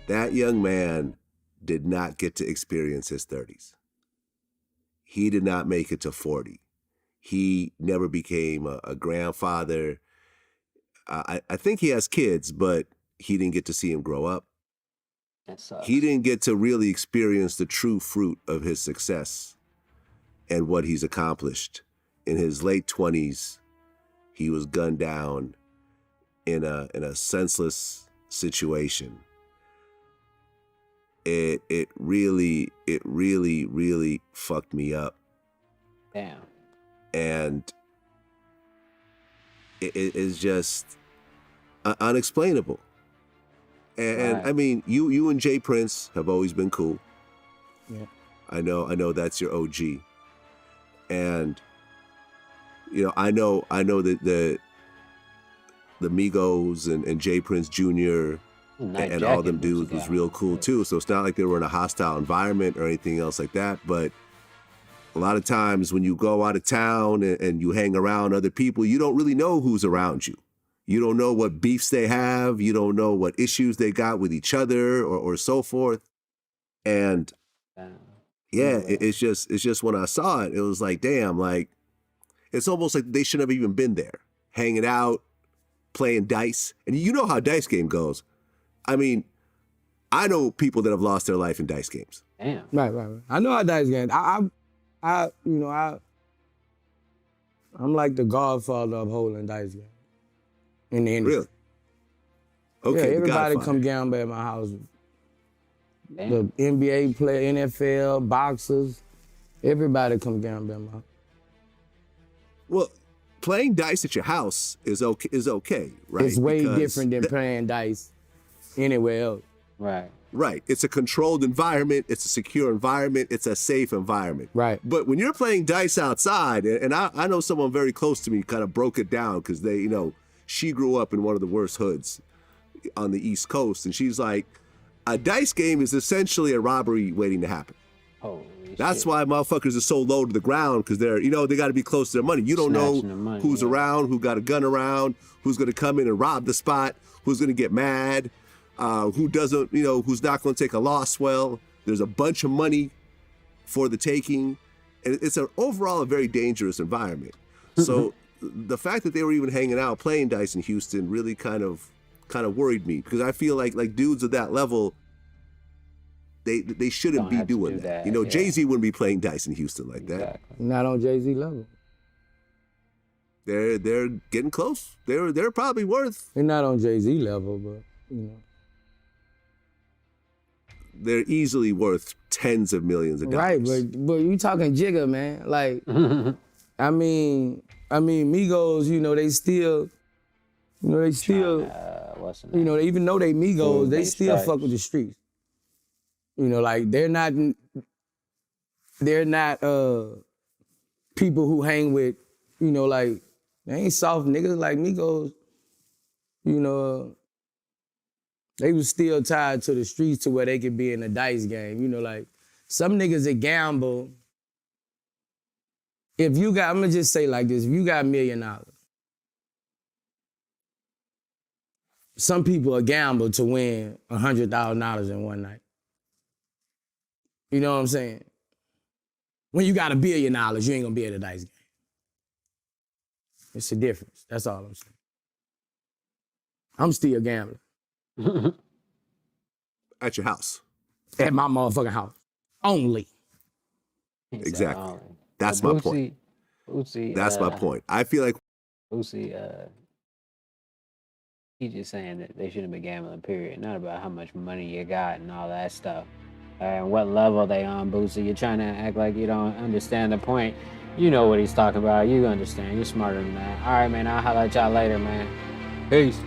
That young man did not get to experience his 30s. He did not make it to 40. He never became a grandfather. I think he has kids, but he didn't get to see him grow up. That sucks. He didn't get to really experience the true fruit of his success and what he's accomplished. In his late 20s, he was gunned down in a senseless situation. It really fucked me up. Damn. And it is just unexplainable. And Right. I mean, you and Jay Prince have always been cool. Yeah. I know that's your OG. And you know, I know that the Migos and Jay Prince Jr. and all them dudes was real cool too. So it's not like they were in a hostile environment or anything else like that. But a lot of times when you go out of town and you hang around other people, you don't really know who's around you. You don't know what beefs they have. You don't know what issues they got with each other or so forth. And yeah, it's just when I saw it, it was like, damn, like, it's almost like they should have even been there, hanging out, playing dice. And you know how dice game goes. I mean, I know people that have lost their life in dice games. Damn. Right. I know how dice games. I'm like the godfather of holding dice games in the industry. Really? Okay. Yeah, the everybody Godfather. come gamble at my house. Damn. The NBA player, NFL, boxers, Everybody come gamble in my house. Well, playing dice at your house is okay, right? It's way Because different than playing dice anywhere else. Right. Right. It's a controlled environment. It's a secure environment. It's a safe environment. Right. But when you're playing dice outside, and I know someone very close to me kind of broke it down because they, you know, she grew up in one of the worst hoods on the East Coast. And she's like, a dice game is essentially a robbery waiting to happen. That's why motherfuckers are so low to the ground, because they're, you know, they got to be close to their money. You don't know who's around, who got a gun around, who's going to come in and rob the spot, who's going to get mad, who doesn't, you know, who's not going to take a loss well. There's a bunch of money for the taking, and it's overall a very dangerous environment. So the fact that they were even hanging out playing dice in Houston really kind of worried me, because I feel like dudes at that level, they shouldn't be doing that. You know, Jay-Z wouldn't be playing dice in Houston like that. Not on Jay-Z level. They're getting close. They're probably worth. They're not on Jay-Z level, but you know. They're easily worth tens of millions of dollars. Right, but you talking Jigga, man. Like, I mean, Migos, you know, they still, you know, you know, even though they Migos, they still fuck with the streets. You know, like they're not people who hang with, you know, like they ain't soft niggas like Migos. You know, they was still tied to the streets to where they could be in a dice game. You know, like some niggas that gamble. If you got, I'm gonna just say like this: if you got $1 million, some people are gamble to win $100,000 in one night. You know what I'm saying? When you got $1 billion, you ain't gonna be at a dice game. It's a difference. That's all I'm saying. I'm still a gambler. At your house. At my motherfucking house. Only. Exactly. That's my point. That's my point. I feel like Boosie, he's just saying that they shouldn't be gambling, period. Not about how much money you got and all that stuff. And what level they on, Boosie. You're trying to act like you don't understand the point. You know what he's talking about. You understand. You're smarter than that. All right, man. I'll holler at y'all later, man. Peace.